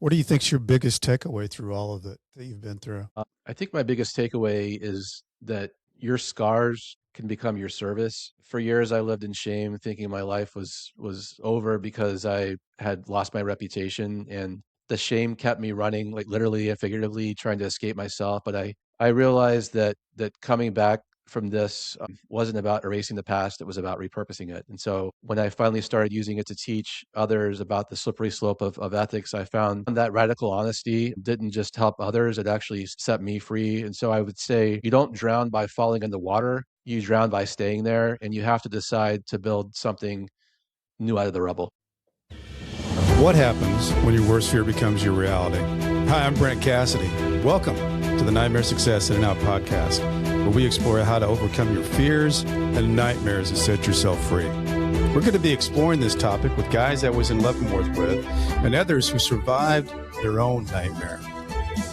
What do you think's your biggest takeaway through all of it that you've been through? I think my biggest takeaway is that your scars can become your service. For years, I lived in shame, thinking my life was over because I had lost my reputation, and the shame kept me running, like literally and figuratively, trying to escape myself. But I realized that coming back from this wasn't about erasing the past; it was about repurposing it. And so, when I finally started using it to teach others about the slippery slope of ethics, I found that radical honesty didn't just help others; it actually set me free. And so, I would say you don't drown by falling in the water; you drown by staying there, and you have to decide to build something new out of the rubble. What happens when your worst fear becomes your reality? Hi, I'm Brent Cassity. Welcome to the Nightmare Success In and Out podcast, where we explore how to overcome your fears and nightmares and set yourself free. We're going to be exploring this topic with guys I was in Leavenworth with and others who survived their own nightmare.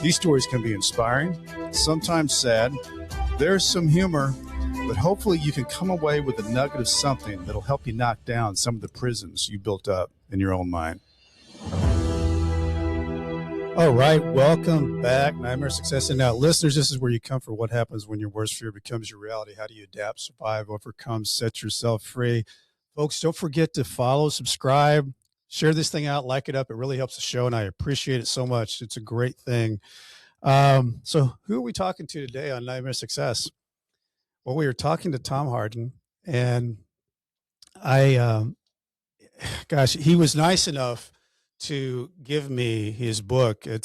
These stories can be inspiring, sometimes sad. There's some humor, but hopefully you can come away with a nugget of something that'll help you knock down some of the prisons you built up in your own mind. All right, welcome back, Nightmare Success and Now. Listeners, this is where you come for what happens when your worst fear becomes your reality. How do you adapt, survive, overcome, set yourself free? Folks, don't forget to follow, subscribe, share this thing out, like it up. It really helps the show, and I appreciate it so much. It's a great thing. So who are we talking to today on Nightmare Success? Well, we were talking to Tom Hardin, and gosh, he was nice enough to give me his book. I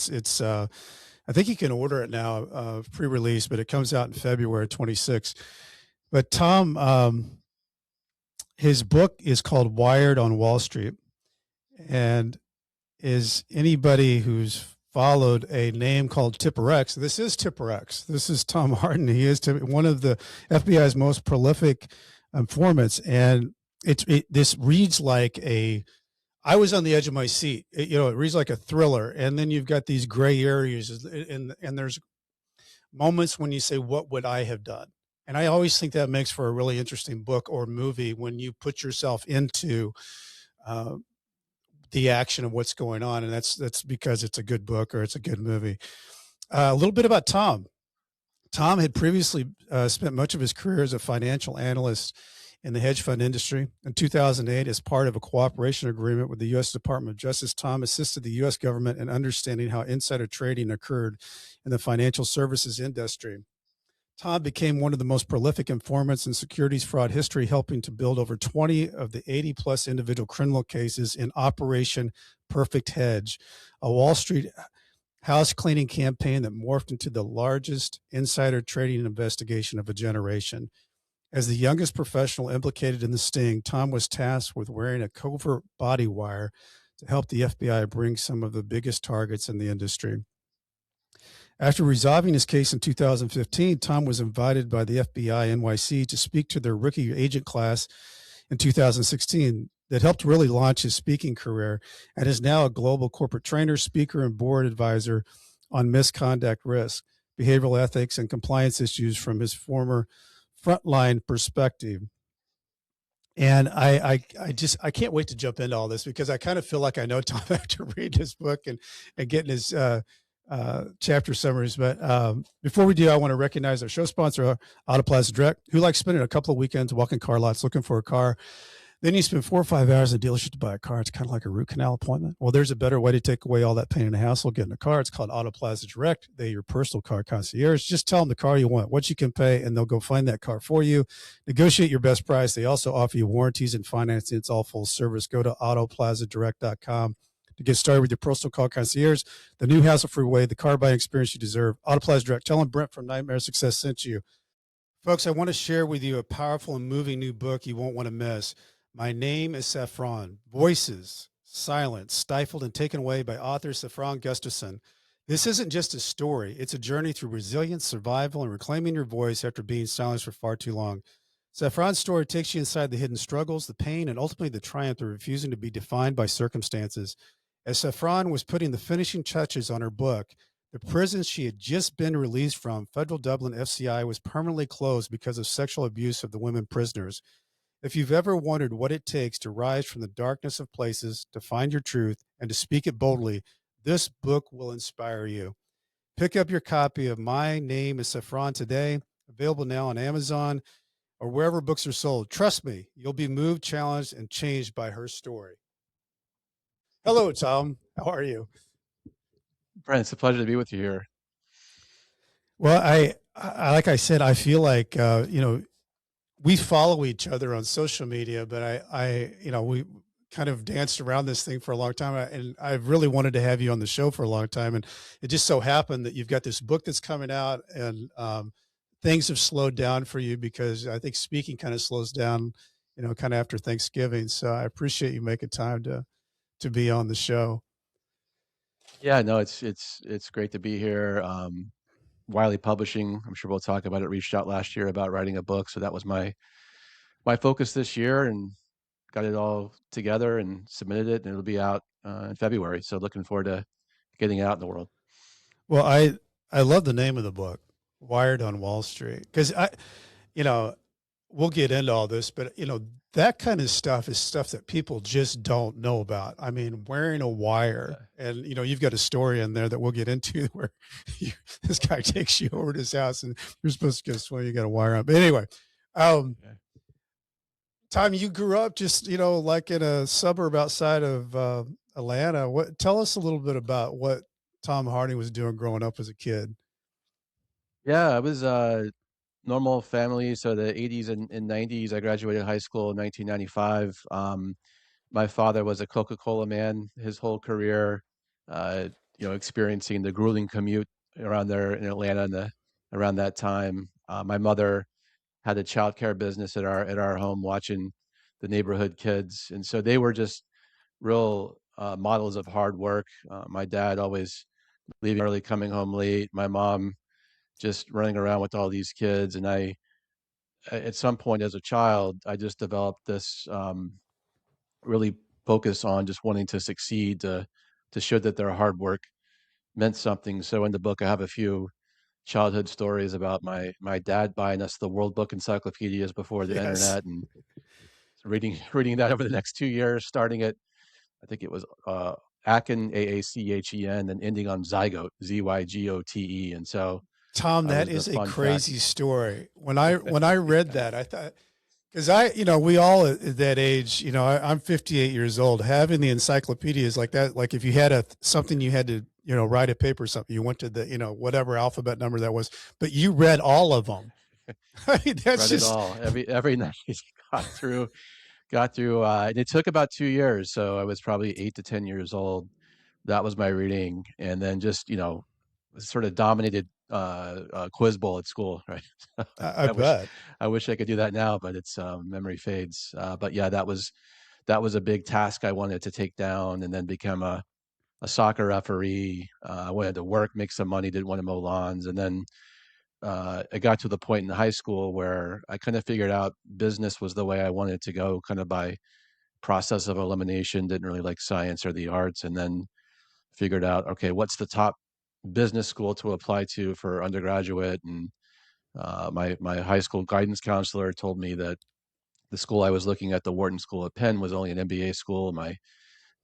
think you can order it now, pre-release, but it comes out in February 26th. But Tom, his book is called Wired on Wall Street. And is anybody who's followed a name called Tipper X, this is Tipper X. This is Tom Harden. He is one of the FBI's most prolific informants. And this reads like I was on the edge of my seat. It reads like a thriller. And then you've got these gray areas, and there's moments when you say, what would I have done? And I always think that makes for a really interesting book or movie when you put yourself into the action of what's going on. And that's because it's a good book or it's a good movie. A little bit about Tom. Tom had previously spent much of his career as a financial analyst in the hedge fund industry. In 2008, as part of a cooperation agreement with the U.S. Department of Justice, Tom assisted the U.S. government in understanding how insider trading occurred in the financial services industry. Tom became one of the most prolific informants in securities fraud history, helping to build over 20 of the 80-plus individual criminal cases in Operation Perfect Hedge, a Wall Street house cleaning campaign that morphed into the largest insider trading investigation of a generation. As the youngest professional implicated in the sting, Tom was tasked with wearing a covert body wire to help the FBI bring some of the biggest targets in the industry. After resolving his case in 2015, Tom was invited by the FBI NYC to speak to their rookie agent class in 2016 that helped really launch his speaking career, and is now a global corporate trainer, speaker, and board advisor on misconduct risk, behavioral ethics, and compliance issues from his former frontline perspective. And I can't wait to jump into all this because I kind of feel like I know Tom after reading his book and getting his chapter summaries. But before we do, I want to recognize our show sponsor, Auto Plaza Direct, who likes spending a couple of weekends walking car lots looking for a car. Then you spend 4 or 5 hours in the dealership to buy a car. It's kind of like a root canal appointment. Well, there's a better way to take away all that pain and hassle getting a car. It's called Auto Plaza Direct. They're your personal car concierge. Just tell them the car you want, what you can pay, and they'll go find that car for you. Negotiate your best price. They also offer you warranties and financing. It's all full service. Go to autoplazadirect.com to get started with your personal car concierge, the new hassle-free way, the car buying experience you deserve. Auto Plaza Direct. Tell them Brent from Nightmare Success sent you. Folks, I want to share with you a powerful and moving new book you won't want to miss. My Name is Saffron, Voices, Silenced, Stifled, and Taken Away by author Saffron Gustafson. This isn't just a story. It's a journey through resilience, survival, and reclaiming your voice after being silenced for far too long. Saffron's story takes you inside the hidden struggles, the pain, and ultimately the triumph of refusing to be defined by circumstances. As Saffron was putting the finishing touches on her book, the prison she had just been released from, Federal Dublin FCI, was permanently closed because of sexual abuse of the women prisoners. If you've ever wondered what it takes to rise from the darkness of places, to find your truth, and to speak it boldly, This book will inspire you. Pick up your copy of My Name is Saffron today, available now on Amazon or wherever books are sold. Trust me, you'll be moved, challenged, and changed by her story. Hello, Tom. How are you? Brent, it's a pleasure to be with you here. Well, like I said, I feel like we follow each other on social media, but we kind of danced around this thing for a long time, and I really wanted to have you on the show for a long time, and it just so happened that you've got this book that's coming out, and things have slowed down for you because I think speaking kind of slows down, kind of after Thanksgiving. So I appreciate you making time to be on the show. Yeah, no, it's great to be here. Wiley Publishing, I'm sure we'll talk about it, reached out last year about writing a book, so that was my focus this year, and got it all together and submitted it, and it'll be out in February. So looking forward to getting it out in the world. Well, I love the name of the book, Wired on Wall Street, because you know, we'll get into all this, but that kind of stuff is stuff that people just don't know about. I mean, wearing a wire, Yeah. and you've got a story in there that we'll get into where you, this guy takes you over to his house, and you're supposed to go swim. You got a wire on, but anyway, um, Okay. Tom, you grew up just like in a suburb outside of Atlanta. What? Tell us a little bit about what Tom Harding was doing growing up as a kid. Yeah, I was normal family. So the 80s and 90s, I graduated high school in 1995. My father was a Coca-Cola man his whole career, uh, experiencing the grueling commute around there in Atlanta around that time. My mother had a childcare business at our home, watching the neighborhood kids, and so they were just real models of hard work. My dad always leaving early, coming home late. My mom just running around with all these kids, and at some point as a child, I just developed this really focus on just wanting to succeed, to show that their hard work meant something. So in the book, I have a few childhood stories about my dad buying us the World Book encyclopedias before the Yes, internet, and reading that over the next 2 years, starting at I think it was Aachen, Aachen, and ending on Zygote, Zygote. And so Tom, I that was the is a fun crazy facts. story. When I read that, I thought, because we all at that age, I'm 58 years old. Having the encyclopedias like that, like if you had something you had to, write a paper or something, you went to the, whatever alphabet number that was, but you read all of them. I mean, that's Read it just all every night. got through got through. And it took about 2 years, so I was probably 8 to 10 years old. That was my reading, and then just sort of dominated quiz bowl at school. Right. I I wish bet. I wish I could do that now, but it's memory fades. But yeah, that was a big task I wanted to take down, and then become a soccer referee. I wanted to work, make some money, didn't want to mow lawns, and then it got to the point in high school where I kind of figured out business was the way I wanted to go, kind of by process of elimination. Didn't really like science or the arts, and then figured out, okay, what's the top business school to apply to for undergraduate? And my high school guidance counselor told me that the school I was looking at, the Wharton School at Penn, was only an MBA school. My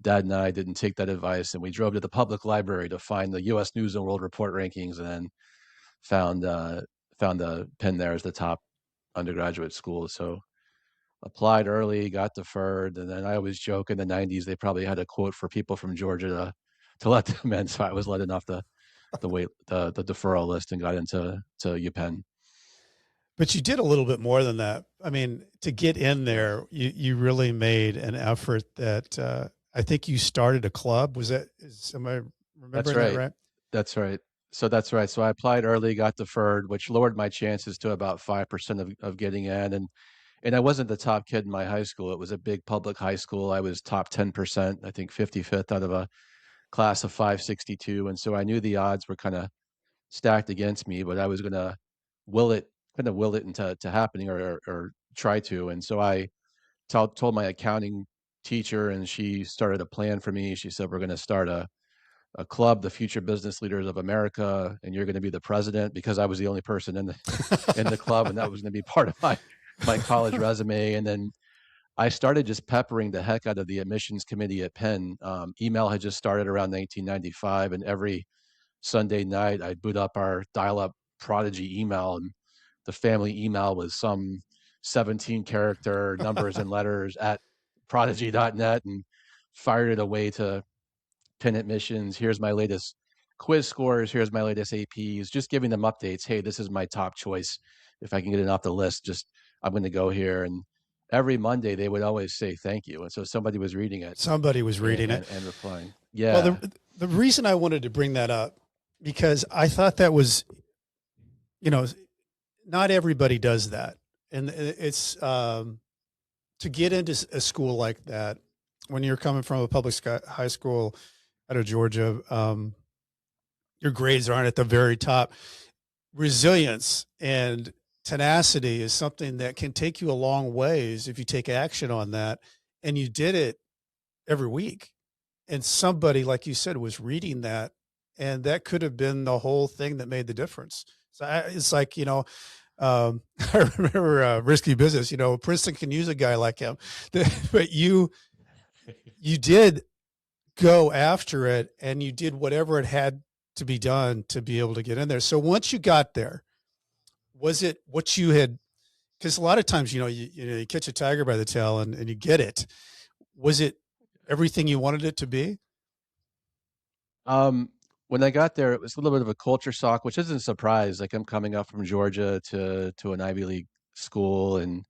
dad and I didn't take that advice, and we drove to the public library to find the U.S. News and World Report rankings, and then found uh, found the Penn there as the top undergraduate school. So applied early, got deferred, and then I always joke in the '90s they probably had a quote for people from Georgia to let them in. So I was letting off the deferral list and got to UPenn. But you did a little bit more than that. I mean, to get in Yeah, there, you really made an effort that I think you started a club. Am I that's remembering that right. right? That's right. That's right. So I applied early, got deferred, which lowered my chances to about 5% of getting in. And I wasn't the top kid in my high school. It was a big public high school. I was top 10%, I think 55th out of a class of 562. And so I knew the odds were kind of stacked against me, but I was gonna will it will it into happening, or try to. And so I told my accounting teacher, and she started a plan for me. She said, we're going to start a club, the Future Business Leaders of America, and you're going to be the president, because I was the only person in the in the club, and that was going to be part of my college resume. And then I started just peppering the heck out of the admissions committee at Penn. Email had just started around 1995, and every Sunday night I'd boot up our dial-up Prodigy email, and the family email was some 17 character numbers and letters at prodigy.net, and fired it away to Penn admissions. Here's my latest quiz scores. Here's my latest APs. Just giving them updates. Hey, this is my top choice. If I can get it off the list, just I'm going to go here. And every Monday they would always say thank you. And so somebody was reading it Somebody was and reading it. and replying. Well, Yeah. the reason I wanted to bring that up, because I thought that was, you know, not everybody does that. And it's to get into a school like that when you're coming from a public high school out of Georgia, your grades aren't at the very top. Resilience and tenacity is something that can take you a long ways if you take action on that. And you did it every week. And somebody, like you said, was reading that, and that could have been the whole thing that made the difference. So it's like, I remember Risky Business, Princeton can use a guy like him, but you did go after it, and you did whatever it had to be done to be able to get in there. So once you got there, was it what you had? Because a lot of times, you catch a tiger by the tail and you get it. Was it everything you wanted it to be? Um, when I got there, it was a little bit of a culture shock, which isn't a surprise. Like I'm coming up from Georgia to an Ivy League school, and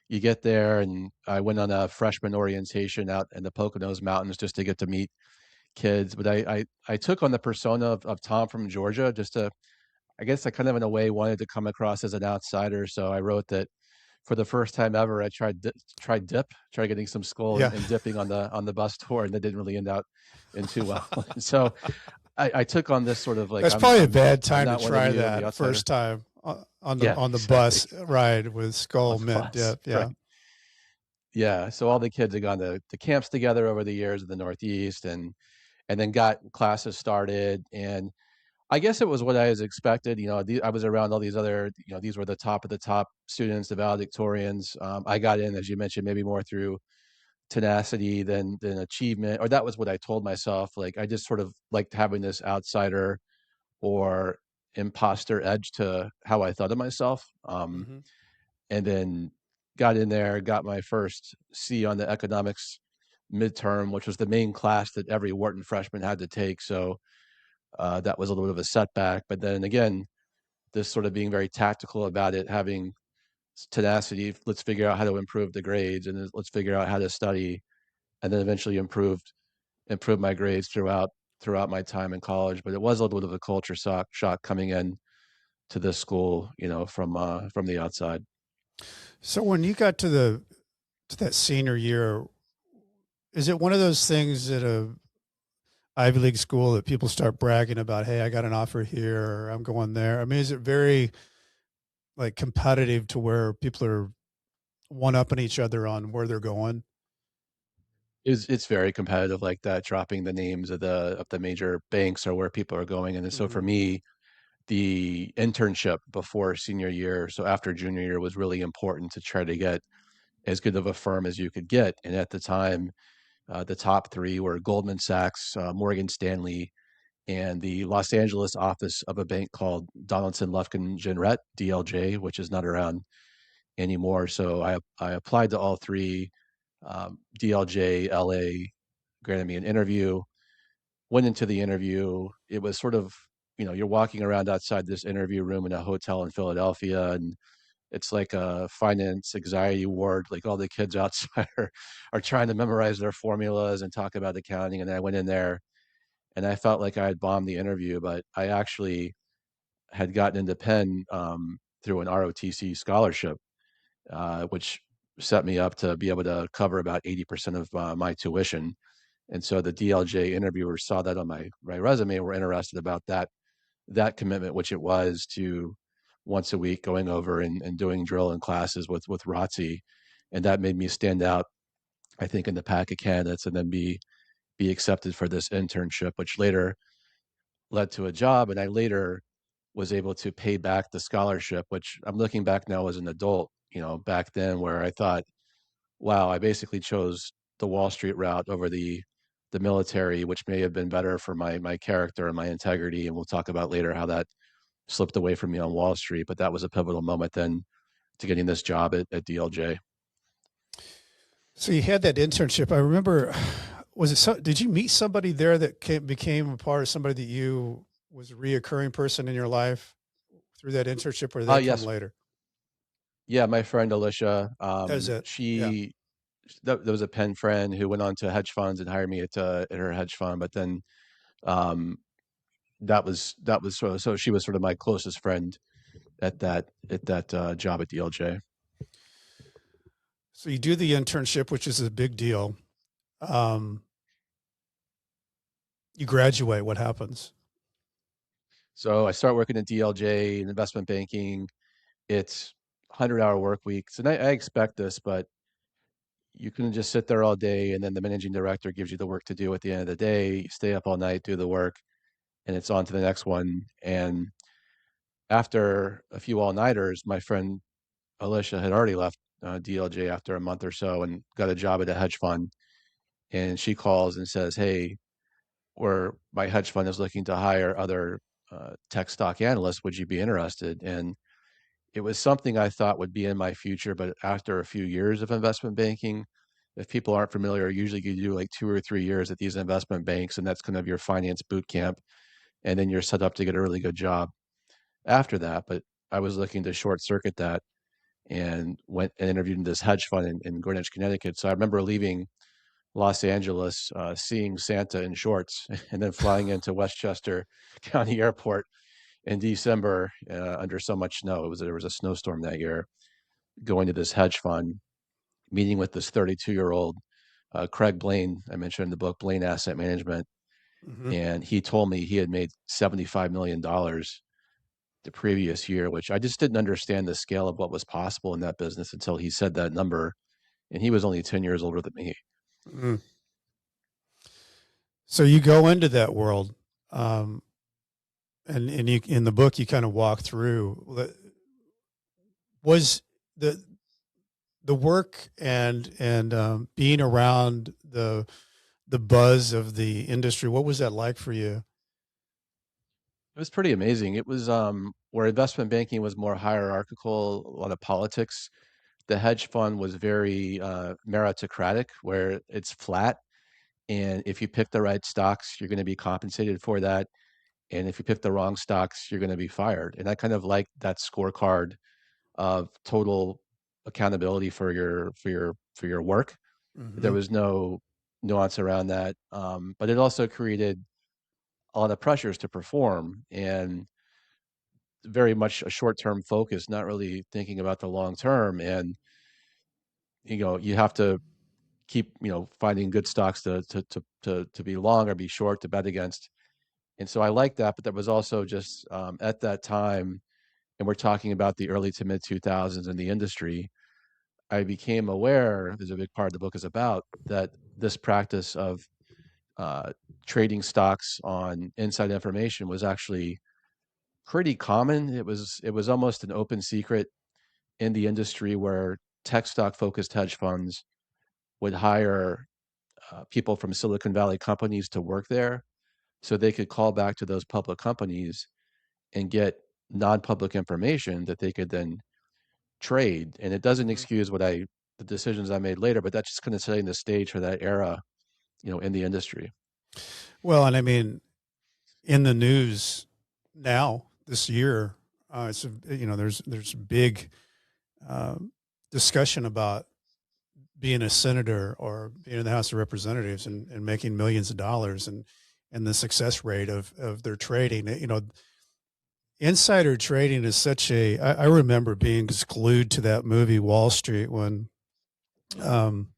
you get there, and I went on a freshman orientation out in the Poconos Mountains just to get to meet kids. But I took on the persona of Tom from Georgia, just to, I guess I kind of in a way wanted to come across as an outsider. So I wrote that for the first time ever, I tried getting some school Yeah. and dipping on the bus tour, and that didn't really end out in too well. And so I took on this sort of like That's probably a bad I'm time to not one of try you, I'm the that outsider. first time on the Yeah, on the exactly. bus ride with On Skull the Mint bus, Dip. Yeah. right? Yeah. So all the kids had gone to camps together over the years in the Northeast, and then got classes started. And I guess it was what I was expected. I was around all these other, these were the top of the top students, the valedictorians. I got in, as you mentioned, maybe more through tenacity than achievement, or that was what I told myself. Like I just sort of liked having this outsider or imposter edge to how I thought of myself. Hmm. And then got in there, got my first C on the economics midterm, which was the main class that every Wharton freshman had to take. So that was a little bit of a setback. But then again, this sort of being very tactical about it, having tenacity. Let's figure out how to improve the grades, and let's figure out how to study, and then eventually improve my grades throughout my time in college. But it was a little bit of a culture shock coming in to this school, from the outside. So when you got to that senior year, is it one of those things at a Ivy League school that people start bragging about? Hey, I got an offer here, or I'm going there. I mean, is it very like competitive to where people are one upping each other on where they're going? It's very competitive like that, dropping the names of the major banks or where people are going. And then so for Hmm. me, the internship before senior year, so after junior year, was really important to try to get as good of a firm as you could get. And at the time, the top three were Goldman Sachs, Morgan Stanley, and the Los Angeles office of a bank called Donaldson Lufkin Jenrette, DLJ, which is not around anymore. So I applied to all three. DLJ, LA granted me an interview. Went into the interview. It was sort of, you're walking around outside this interview room in a hotel in Philadelphia, and it's like a finance anxiety ward. Like all the kids outside are trying to memorize their formulas and talk about accounting. And I went in there and I felt like I had bombed the interview, but I actually had gotten into Penn through an ROTC scholarship, which set me up to be able to cover about 80% of my tuition. And so the DLJ interviewers saw that on my resume and were interested about that commitment, which it was, to once a week going over and doing drill and classes with ROTC. And that made me stand out, I think, in the pack of candidates, and then be accepted for this internship, which later led to a job. And I later was able to pay back the scholarship, which I'm looking back now as an adult, back then where I thought, wow, I basically chose the Wall Street route over the military, which may have been better for my character and my integrity. And we'll talk about later how that slipped away from me on Wall Street. But that was a pivotal moment then to getting this job at DLJ. So you had that internship. I remember, was it did you meet somebody there that became a part of somebody that you was a reoccurring person in your life through that internship, or did that come Yes, later? yeah, my friend Alicia, As it, yeah. there was a pen friend who went on to hedge funds and hired me at her hedge fund, but then um, that was so she was sort of my closest friend at that job at DLJ. So you do the internship, which is a big deal. Um, you graduate. What happens? So I start working at DLJ in investment banking. It's 100-hour work weeks, and I expect this, but you couldn't just sit there all day and then the managing director gives you the work to do at the end of the day. You stay up all night, do the work, and it's on to the next one. And after a few all-nighters, my friend Alicia had already left DLJ after a month or so and got a job at a hedge fund. And she calls and says, "Hey, where my hedge fund is looking to hire other tech stock analysts. Would you be interested?" And it was something I thought would be in my future, but after a few years of investment banking, if people aren't familiar, usually you do like 2 or 3 years at these investment banks, and that's kind of your finance boot camp, and then you're set up to get a really good job after that. But I was looking to short circuit that and went and interviewed in this hedge fund in Greenwich, Connecticut. So I remember leaving Los Angeles, seeing Santa in shorts, and then flying into Westchester County Airport in December under so much snow. There was a snowstorm that year. Going to this hedge fund, meeting with this 32-year-old Craig Blaine. I mentioned in the book Blaine Asset Management, Mm-hmm. and he told me he had made $75 million the previous year, which I just didn't understand the scale of what was possible in that business until he said that number, and he was only 10 years older than me. Mm-hmm. So you go into that world, um, and you in the book you kind of walk through. Was the work and being around the buzz of the industry? What was that like for you? It was pretty amazing. It was where investment banking was more hierarchical, a lot of politics. The hedge fund was very meritocratic, where it's flat. And if you pick the right stocks, you're going to be compensated for that. And if you pick the wrong stocks, you're going to be fired. And I kind of like that scorecard of total accountability for your work. There Mm-hmm. was no nuance around that, but it also created a lot of pressures to perform and very much a short-term focus, not really thinking about the long term. And you have to keep finding good stocks to be long or be short to bet against. And so I like that, but there was also just at that time, and we're talking about the early to mid 2000s in the industry, I became aware, there's a big part of the book is about, that this practice of uh, trading stocks on inside information was actually pretty common. It was almost an open secret in the industry where tech stock focused hedge funds would hire people from Silicon Valley companies to work there so they could call back to those public companies and get non-public information that they could then trade. And it doesn't Mm-hmm. excuse the decisions I made later, but that's just kind of setting the stage for that era, in the industry. Well, and I mean, in the news now this year, there's big uh, discussion about being a senator or being in the House of Representatives and making millions of dollars and the success rate of their trading. Insider trading is such I remember being glued to that movie Wall Street when Yeah. um,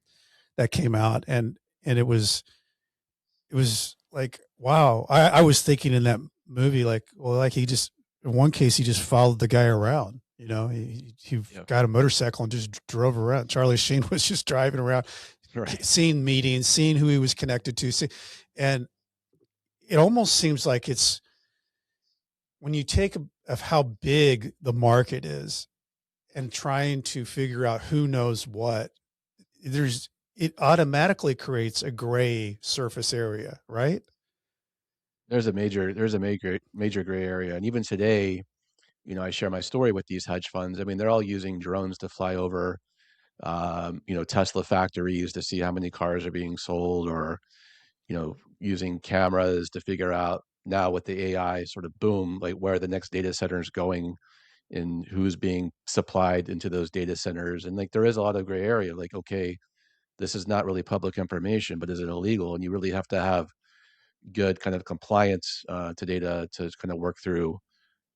that came out, and it was like, wow. I was thinking in that movie, like, well, like he just, in one case, he just followed the guy around. He Yeah. got a motorcycle and just drove around. Charlie Sheen was just driving around, Right. seeing meetings, seeing who he was connected to. And it almost seems like it's when you take of how big the market is and trying to figure out who knows what, there's it automatically creates a gray surface area, right? There's a major gray area, and even today, I share my story with these hedge funds. I mean, they're all using drones to fly over, Tesla factories to see how many cars are being sold, or using cameras to figure out now with the AI sort of boom, like where the next data center is going and who's being supplied into those data centers. And like there is a lot of gray area. Like, okay, this is not really public information, but is it illegal? And you really have to have good kind of compliance to data to kind of work through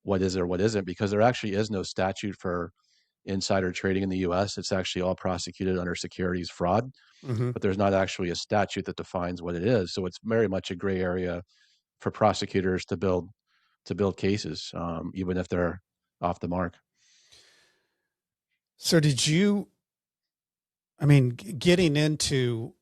what is or what isn't, because there actually is no statute for insider trading in the US. It's actually all prosecuted under securities fraud, Hmm. but there's not actually a statute that defines what it is. So it's very much a gray area for prosecutors to build cases, even if they're off the mark. So did you, I mean, getting into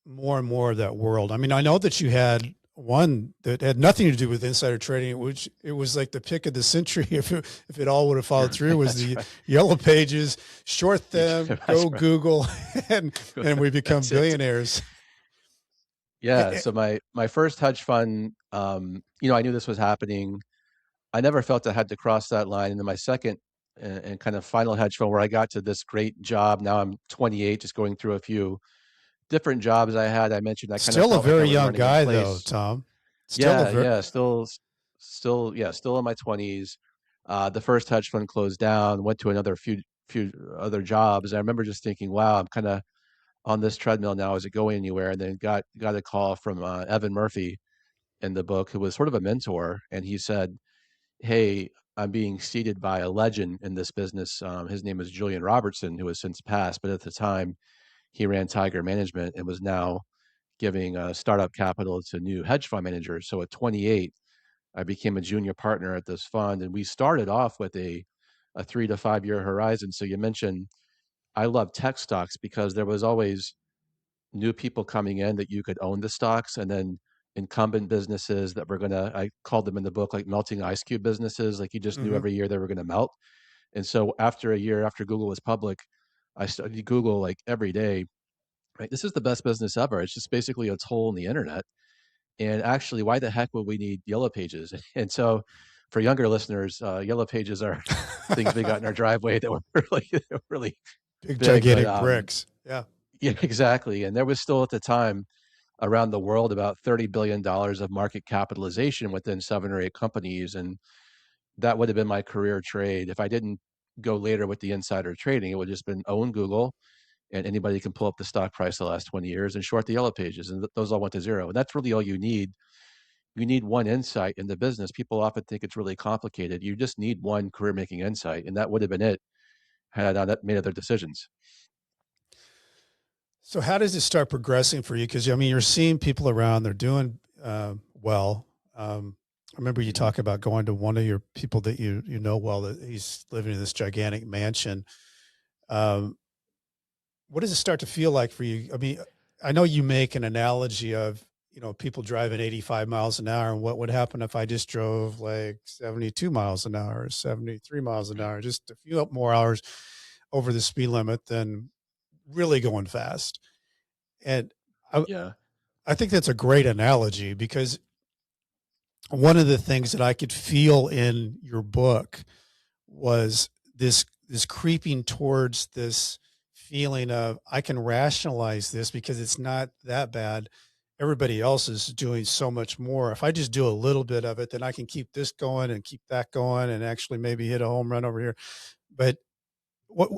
more and more of that world. I mean, I know that you had one that had nothing to do with insider trading, which it was like the pick of the century. If it all would have followed through, was That's the right. yellow pages, short them, That's go right. Google, and we become That's it. billionaires. Yeah. So my first hedge fund, I knew this was happening. I never felt I had to cross that line. And then my second and kind of final hedge fund, where I got to this great job. Now I'm 28, just going through a few different jobs I had. I mentioned I kind of Still a felt like I very was young running in guy, though, place. Tom. Still a Yeah, very yeah, still in my 20s. The first hedge fund closed down, went to another few other jobs. I remember just thinking, wow, I'm kind of on this treadmill now. Is it going anywhere? And then got a call from Evan Murphy in the book, who was sort of a mentor, and he said, "Hey, I'm being seeded by a legend in this business. His name is Julian Robertson, who has since passed, but at the time he ran Tiger Management and was now giving startup capital to new hedge fund managers. So at 28, I became a junior partner at this fund, and we started off with a 3 to 5 year horizon. So you mentioned I love tech stocks because there was always new people coming in that you could own the stocks, and then incumbent businesses that were gonna, I called them in the book, like melting ice cube businesses. Like you just knew hmm every year they were gonna melt. And so after a year after Google was public, I studied Google like every day. Right, this is the best business ever. It's just basically a tool in the internet. And actually, why the heck would we need yellow pages? And so, for younger listeners, yellow pages are things we got in our driveway that were really big big. But gigantic bricks. Yeah. yeah, exactly. And there was still at the time around the world about $30 billion of market capitalization within 7 or 8 companies, and that would have been my career trade. If I didn't go later with the insider trading, it would have just been own Google, and anybody can pull up the stock price the last 20 years and short the yellow pages, and those all went to zero. And that's really all you need. You need one insight in the business. People often think it's really complicated. You just need one career making insight, and that would have been it had I not made other decisions. So how does it start progressing for you? Because I mean, you're seeing people around; they're doing well. I remember you Hmm. talk about going to one of your people that you know well, that he's living in this gigantic mansion. Um, what does it start to feel like for you? I mean, I know you make an analogy of people driving 85 miles an hour, and what would happen if I just drove like 72 miles an hour, or 73 miles an hour, just a few more hours over the speed limit than really going fast. And I, Yeah. I think that's a great analogy because one of the things that I could feel in your book was this creeping towards this feeling of I can rationalize this because it's not that bad. Everybody else is doing so much more. If I just do a little bit of it, then I can keep this going and keep that going and actually maybe hit a home run over here. But what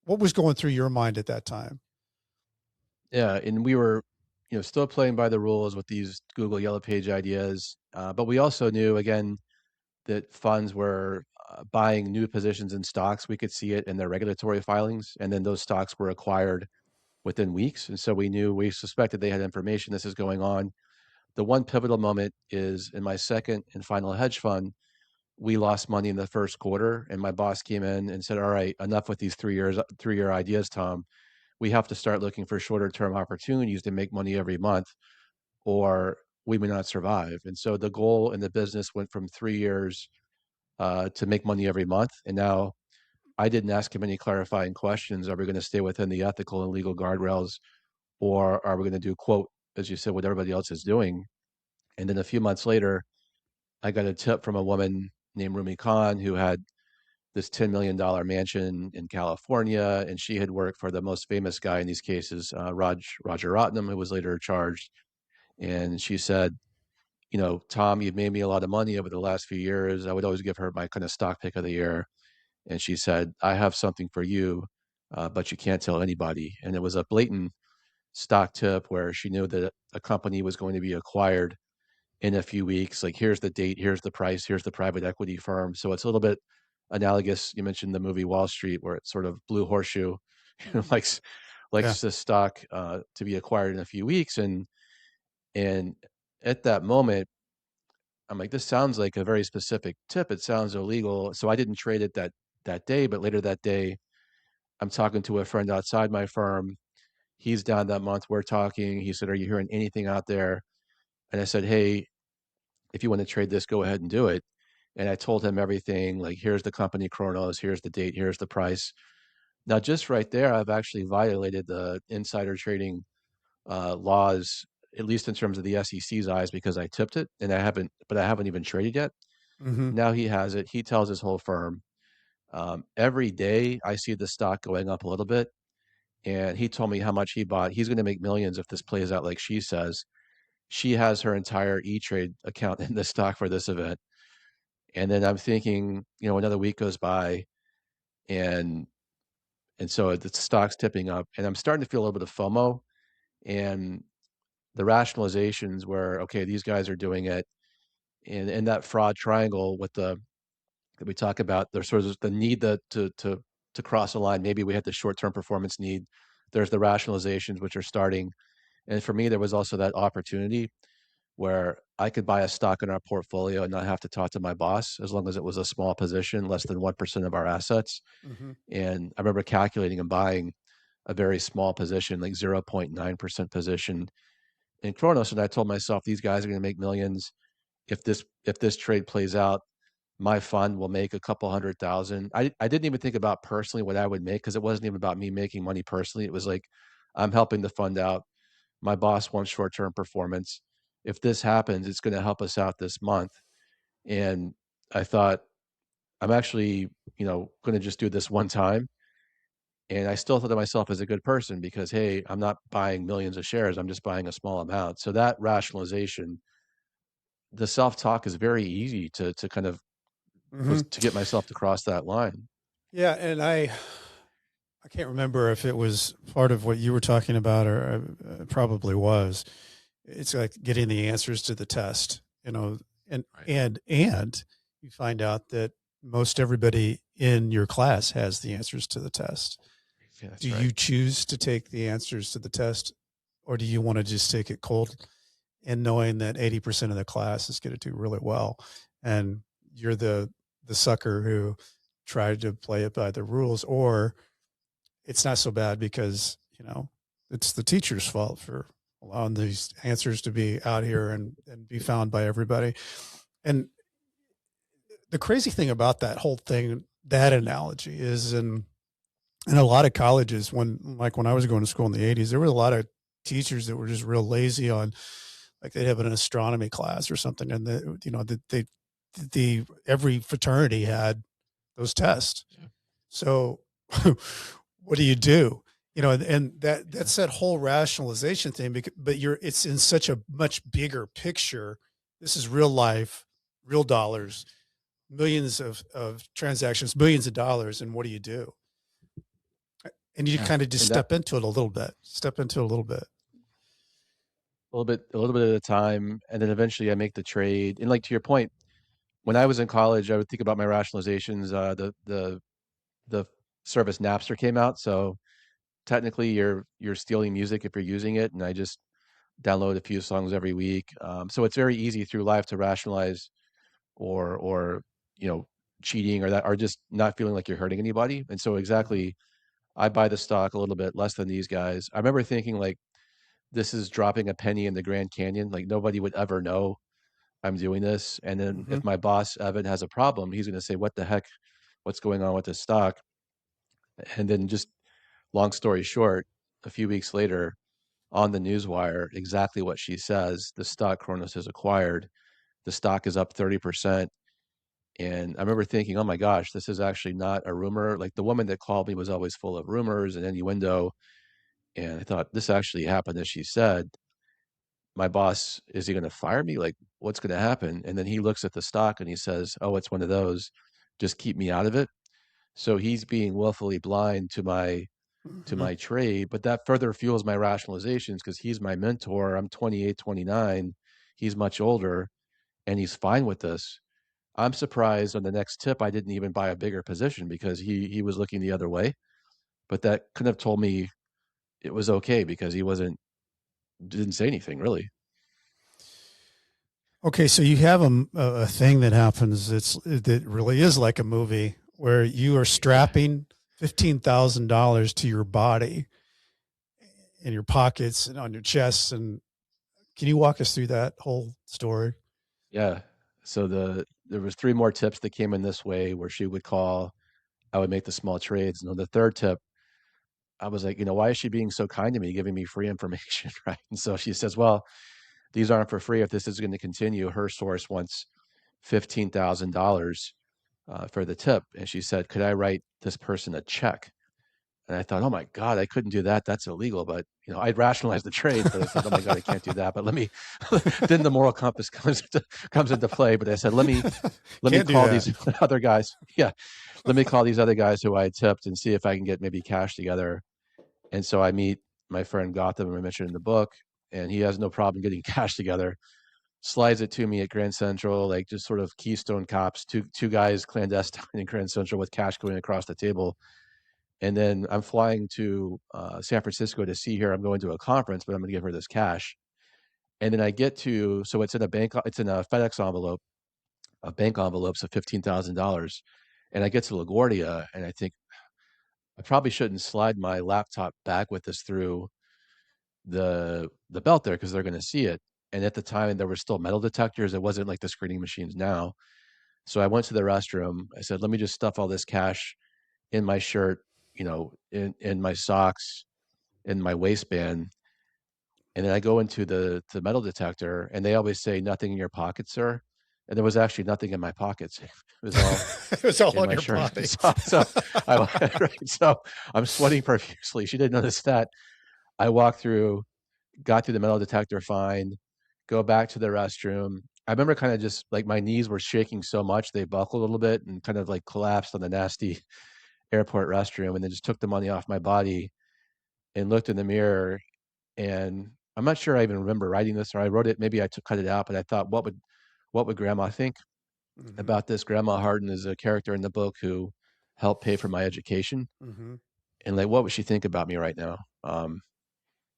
what was going through your mind at that time? Yeah. And we were, still playing by the rules with these Google Yellow Page ideas. But we also knew, again, that funds were buying new positions in stocks. We could see it in their regulatory filings, and then those stocks were acquired within weeks. And so we suspected they had information. This is going on. The one pivotal moment is in my second and final hedge fund. We lost money in the first quarter, and my boss came in and said, "All right, enough with these 3 year ideas, Tom. We have to start looking for shorter term opportunities to make money every month, or we may not survive." And so the goal in the business went from 3 years to make money every month, and now I didn't ask him any clarifying questions. Are we going to stay within the ethical and legal guardrails, or are we going to do, quote, as you said, what everybody else is doing? And then a few months later, I got a tip from a woman named Rumi Khan who had this $10 million mansion in California, and she had worked for the most famous guy in these cases, Roger Rotnam, who was later charged. And she said, Tom, you've made me a lot of money over the last few years. I would always give her my kind of stock pick of the year. And she said, I have something for you, but you can't tell anybody. And it was a blatant stock tip where she knew that a company was going to be acquired in a few weeks. Like, here's the date, here's the price, here's the private equity firm. So it's a little bit analogous. You mentioned the movie Wall Street, where it's sort of blue horseshoe, likes Yeah. likes the stock to be acquired in a few weeks. And at that moment, I'm like, this sounds like a very specific tip. It sounds illegal. So I didn't trade it that day, but later that day, I'm talking to a friend outside my firm. He's down that month. We're talking. He said, are you hearing anything out there? And I said, hey, if you want to trade this, go ahead and do it. And I told him everything, like, here's the company chronos, here's the date, here's the price. Now, just right there, I've actually violated the insider trading laws, at least in terms of the SEC's eyes, because I tipped it and I haven't even traded yet. Hmm. Now he has it. He tells his whole firm. Every day I see the stock going up a little bit. And he told me how much he bought. He's going to make millions if this plays out like she says. She has her entire E-Trade account in the stock for this event. And then I'm thinking, another week goes by, and so the stock's tipping up, and I'm starting to feel a little bit of FOMO. And the rationalizations where, okay, these guys are doing it, and in that fraud triangle with the that we talk about, there's sort of the need to cross a line. Maybe we had the short-term performance need. There's the rationalizations which are starting, and for me, there was also that opportunity where I could buy a stock in our portfolio and not have to talk to my boss as long as it was a small position, less than 1% of our assets. Hmm. And I remember calculating and buying a very small position, like 0.9% position in Kronos. And I told myself, these guys are going to make millions. If this trade plays out, my fund will make a couple 100,000. I didn't even think about personally what I would make, because it wasn't even about me making money personally. It was like, I'm helping the fund out. My boss wants short-term performance. If this happens, it's going to help us out this month. And I thought, I'm actually, going to just do this one time. And I still thought of myself as a good person because, hey, I'm not buying millions of shares. I'm just buying a small amount. So that rationalization, the self-talk is very easy to kind of Hmm. was to get myself to cross that line. Yeah, and I can't remember if it was part of what you were talking about, or probably was. It's like getting the answers to the test, and Right. and you find out that most everybody in your class has the answers to the test. Yeah, Do that's right. you choose to take the answers to the test, or do you want to just take it cold and knowing that 80% of the class is going to do really well, and you're the sucker who tried to play it by the rules, or it's not so bad because it's the teacher's fault for allowing these answers to be out here and be found by everybody. And the crazy thing about that whole thing, that analogy, is in a lot of colleges, when I was going to school in the 80s, there were a lot of teachers that were just real lazy on, like, they'd have an astronomy class or something, and the every fraternity had those tests. Yeah. So what do you do? And Yeah. that's that whole rationalization thing, but it's in such a much bigger picture. This is real life, real dollars, millions of transactions, millions of dollars. And what do you do? And you Yeah. kind of just And that step into it a little bit. a little bit at a time, and then eventually I make the trade. And like to your point, when I was in college, I would think about my rationalizations. The service Napster came out, so technically you're stealing music if you're using it, and I just download a few songs every week. So it's very easy through life to rationalize or you know cheating or just not feeling like you're hurting anybody. And so Mhm. exactly, I buy the stock a little bit less than these guys. I remember thinking like, this is dropping a penny in the Grand Canyon. Like nobody would ever know I'm doing this. And then Mhm. if my boss Evan has a problem, he's going to say, "What the heck? What's going on with this stock?" And then just long story short, a few weeks later on the newswire, exactly what she says, the stock Kronos has acquired, the stock is up 30%. And I remember thinking, oh my gosh, this is actually not a rumor. Like the woman that called me was always full of rumors and innuendo. And I thought, this actually happened, as she said. My boss, is he going to fire me? Like, what's going to happen? And then he looks at the stock and he says, oh, it's one of those. Just keep me out of it. So he's being willfully blind to Mhm. my trade, but that further fuels my rationalizations because he's my mentor. I'm 28, 29. He's much older and he's fine with this. I'm surprised on the next tip I didn't even buy a bigger position because he was looking the other way. But that could have told me it was okay because he wasn't didn't say anything really. Okay, so you have a thing that happens that really is like a movie where you are Yeah. strapping $15,000 to your body in your pockets and on your chest. And can you walk us through that whole story? Yeah. So there was three more tips that came in this way where she would call, I would make the small trades. And on the third tip, I was like, why is she being so kind to me, giving me free information, right? And so she says, well, these aren't for free. If this is going to continue, her source wants $15,000 for the tip. And she said, could I write this person a check? And I thought, oh my God, I couldn't do that. That's illegal. But I'd rationalized the trade, but I said, oh my God, I can't do that. But let me. Then the moral compass comes into play. But I said, let me Can't do call that. these other guys. Yeah, let me call these other guys who I had tipped and see if I can get maybe cash together. And so I meet my friend Gotham, I mentioned in the book, and he has no problem getting cash together. Slides it to me at Grand Central, like just sort of Keystone Cops, two guys clandestine in Grand Central with cash going across the table. And then I'm flying to San Francisco to see her. I'm going to a conference, but I'm going to give her this cash. And then I get to, so it's in a bank, it's in a FedEx envelope, a bank envelope, so $15,000. And I get to LaGuardia, and I think I probably shouldn't slide my laptop bag with this through the belt there because they're going to see it. And at the time, there were still metal detectors. It wasn't like the screening machines now. So I went to the restroom. I said, let me just stuff all this cash in my shirt, in my socks, in my waistband. And then I go into the metal detector, and they always say nothing in your pockets, sir. And there was actually nothing in my pockets. It was all It was all in on my your shirt. body. So I right, so I'm sweating profusely. She didn't notice that. I walked through, got through the metal detector fine, go back to the restroom. I remember kind of just like my knees were shaking so much they buckled a little bit and kind of like collapsed on the nasty airport restroom, and then just took the money off my body and looked in the mirror. And I'm not sure I even remember writing this, or I wrote it. Maybe I took cut it out, but I thought, what would Grandma think Hmm. about this? Grandma Harden is a character in the book who helped pay for my education, Hmm. and like, what would she think about me right now?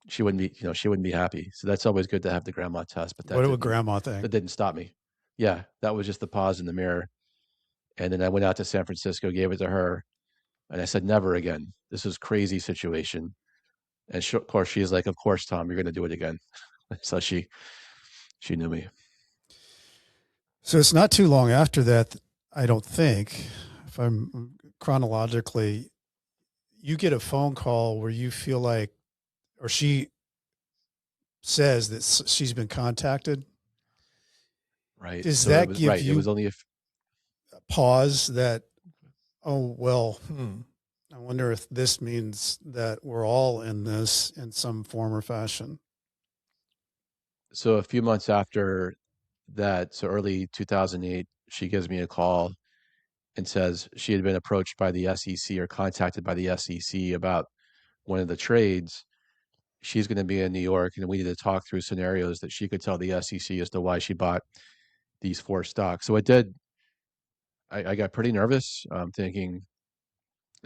She wouldn't be, she wouldn't be happy. So that's always good to have the grandma test, but What would grandma think? that didn't stop me. Yeah, that was just the pause in the mirror. And then I went out to San Francisco, gave it to her, and I said, never again. This is crazy situation. And of course, she's like, of course, Tom, you're going to do it again. So she knew me. So it's not too long after that, I don't think, if I'm chronologically, you get a phone call where you feel like, or she says that she's been contacted. Right. Does So it that was give right. It was you only pause that, oh, well, I wonder if this means that we're all in this in some form or fashion? so a few months after that, so early 2008, she gives me a call and says she had been approached by the SEC or contacted by the SEC about one of the trades. She's going to be in New York, and we need to talk through scenarios that she could tell the SEC as to why she bought these four stocks. So it did. I got pretty nervous, thinking.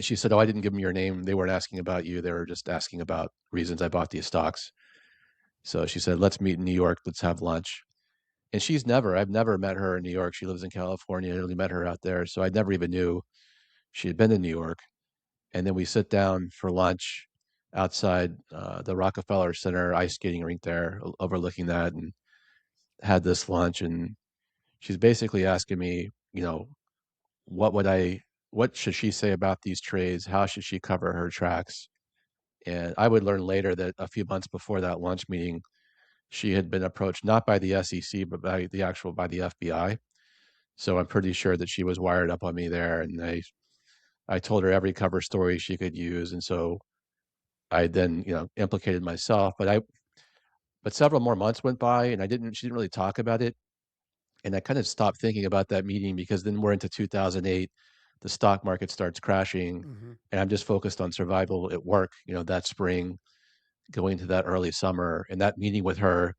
She said, "Oh, I didn't give them your name. They weren't asking about you. They were just asking about reasons I bought these stocks." So she said, "Let's meet in New York. Let's have lunch." And I've never met her in New York. She lives in California. I only met her out there. So I never even knew she had been in New York. And then we sit down for lunch outside the Rockefeller Center ice skating rink there, overlooking that, and had this lunch. And she's basically asking me, what would I what should she say about these trades? How should she cover her tracks? And I would learn later that a few months before that lunch meeting, she had been approached not by the SEC, but by the FBI. So I'm pretty sure that she was wired up on me there, and I told her every cover story she could use, and so I then implicated myself. But several more months went by, and I didn't. She didn't really talk about it, and I kind of stopped thinking about that meeting because then we're into 2008, the stock market starts crashing, Hmm. and I'm just focused on survival at work. That spring, going into that early summer, and that meeting with her,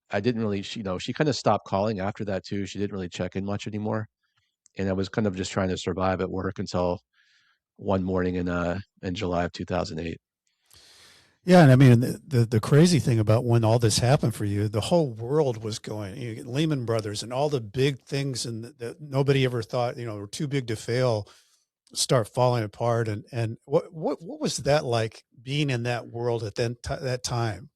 I didn't really. She kind of stopped calling after that too. She didn't really check in much anymore, and I was kind of just trying to survive at work until one morning in July of 2008. Yeah, and I mean the crazy thing about when all this happened for you, the whole world was going. You get Lehman Brothers and all the big things, and that nobody ever thought were too big to fail, start falling apart. And what was that like being in that world at that time?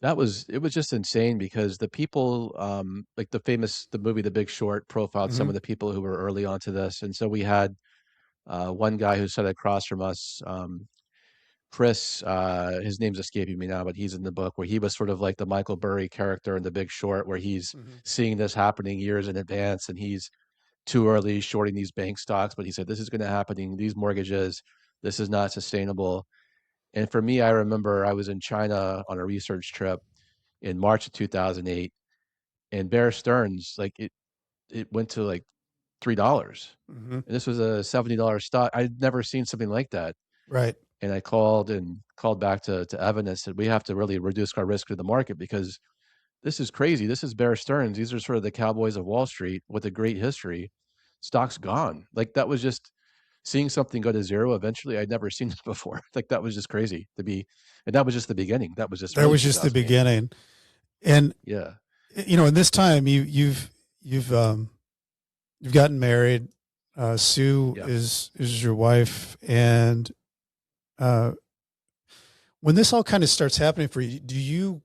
It was just insane because the people, like the movie The Big Short profiled some Hmm. of the people who were early onto this. And so we had one guy who sat across from us, Chris, his name's escaping me now, but he's in the book where he was sort of like the Michael Burry character in The Big Short, where he's Hmm. seeing this happening years in advance and he's too early shorting these bank stocks. But he said, this is going to happen, these mortgages, this is not sustainable. And for me, I remember I was in China on a research trip in March of 2008, and Bear Stearns, like it went to like $3. Hmm. And this was a $70 stock. I'd never seen something like that. Right. And I called back to Evan and said, we have to really reduce our risk to the market because this is crazy. This is Bear Stearns. These are sort of the cowboys of Wall Street with a great history. Stock's gone. Like that was just seeing something go to zero eventually. I'd never seen it before. Like that was just crazy to be, and that was just the beginning. That was just That early was just the 2008. beginning. And Yeah. in this time you've you've gotten married. Sue Yeah. is your wife, and uh, when this all kind of starts happening for you,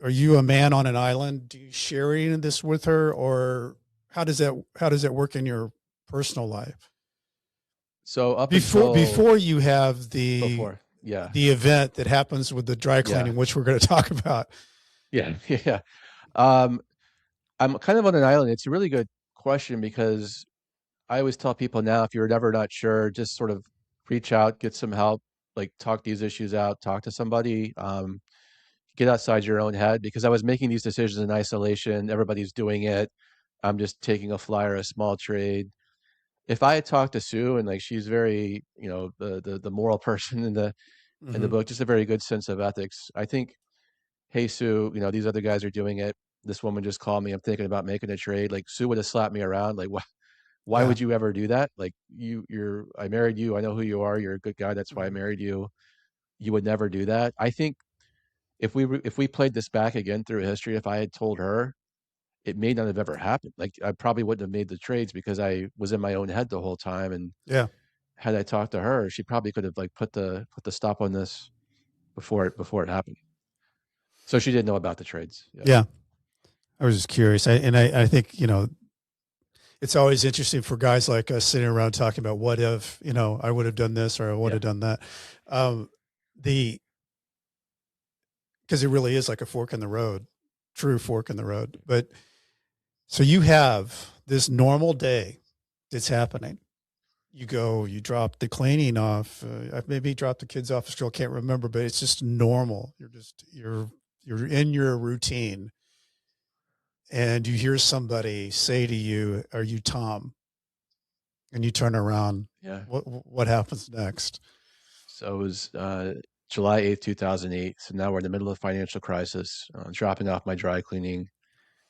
are you a man on an island? Do you share any of this with her, or how does that work in your personal life So up before until you have before, yeah, the event that happens with the dry yeah, cleaning, which we're going to talk about? yeah, yeah. Um, I'm kind of on an island. It's a really good question because I always tell people now, if you're ever not sure, just sort of reach out, get some help, like talk these issues out, talk to somebody, get outside your own head because I was making these decisions in isolation. Everybody's doing it. I'm just taking a flyer, a small trade. If I had talked to Sue and like she's very, the moral person in the Hmm. book, just a very good sense of ethics. I think, hey Sue, these other guys are doing it. This woman just called me. I'm thinking about making a trade. Like Sue would have slapped me around. Like, why Yeah. would you ever do that? Like I married you. I know who you are. You're a good guy. That's why I Hmm. married you. You would never do that. I think if we played this back again through history, if I had told her, it may not have ever happened. Like I probably wouldn't have made the trades because I was in my own head the whole time. And Yeah. had I talked to her, she probably could have like put the stop on this before it happened. So she didn't know about the trades. Yeah. Yeah. I was just curious. I think, it's always interesting for guys like us sitting around talking about what if, I would have done this or I would Yeah. have done that. Um, the, because it really is like a fork in the road, true fork in the road. But so you have this normal day that's happening. You go, you drop the cleaning off. I maybe drop the kids off at school. Can't remember, but it's just normal. You're in your routine, and you hear somebody say to you, "Are you Tom?" And you turn around. Yeah. What happens next? So it was July 8th, 2008. So now we're in the middle of a financial crisis, dropping off my dry cleaning,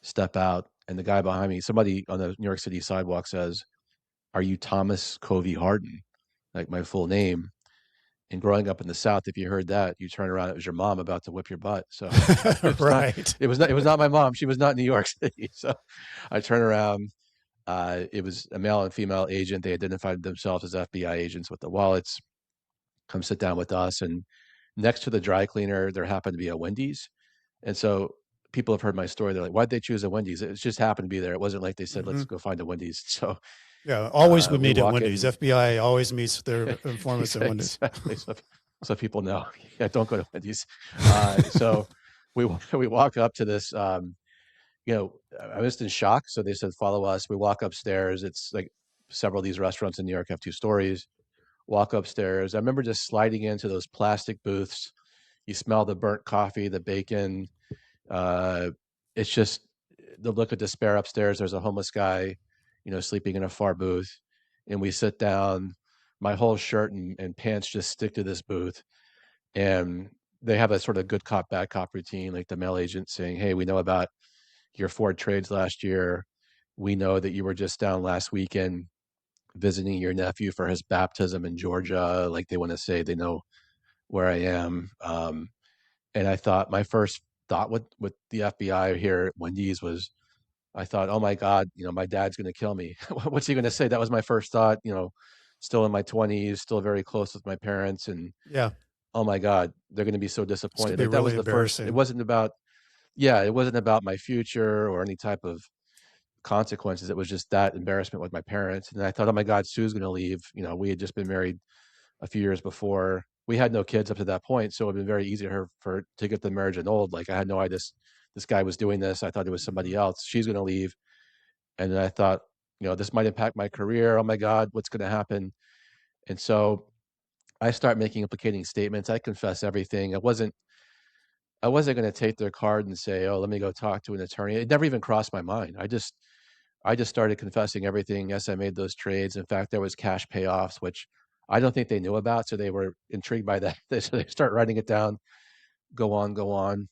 step out, and the guy behind me, somebody on the New York City sidewalk says, "Are you Thomas Covey Harden?" Like my full name. And growing up in the South, if you heard that, you turn around, it was your mom about to whip your butt. So Right. it was not my mom. She was not in New York City. So I turn around. It was a male and female agent. They identified themselves as FBI agents with the wallets. Come sit down with us. And next to the dry cleaner, there happened to be a Wendy's. And so people have heard my story. They're like, why'd they choose a Wendy's? It just happened to be there. It wasn't like they said, Hmm. let's go find a Wendy's. So Yeah, always would We meet at walk Wendy's. in. FBI always meets their informants at Wendy's. Exactly. So people know. Yeah, don't go to Wendy's. So we walk up to this. I was in shock. So they said, "Follow us." We walk upstairs. It's like several of these restaurants in New York have 2 stories. Walk upstairs. I remember just sliding into those plastic booths. You smell the burnt coffee, the bacon. Uh, it's just the look of despair upstairs. There's a homeless guy, sleeping in a far booth, and we sit down. My whole shirt and pants just stick to this booth, and they have a sort of good cop, bad cop routine, like the mail agent saying, "Hey, we know about your 4 trades last year. We know that you were just down last weekend visiting your nephew for his baptism in Georgia." Like they want to say they know where I am. And I thought my first thought with the FBI here at Wendy's was, I thought, oh my God, my dad's going to kill me. What's he going to say? That was my first thought, still in my 20s, still very close with my parents. And Yeah, oh my God, they're going to be so it's gonna disappointed. be Like that was really the first, embarrassing. it wasn't about my future or any type of consequences. It was just that embarrassment with my parents. And I thought, oh my God, Sue's going to leave. We had just been married a few years before. We had no kids up to that point, so it would have been very easy to get the marriage annulled. Like I had no idea this guy was doing this. I thought it was somebody Mhm. else. She's going to leave, and then I thought, this might impact my career. Oh my God, what's going to happen? And so I start making implicating statements. I confess everything. I wasn't going to take their card and say, oh, let me go talk to an attorney. It never even crossed my mind. I just started confessing everything. Yes, I made those trades. In fact, there was cash payoffs, which I don't think they knew about, so they were intrigued by that. So they start writing it down, go on, go on.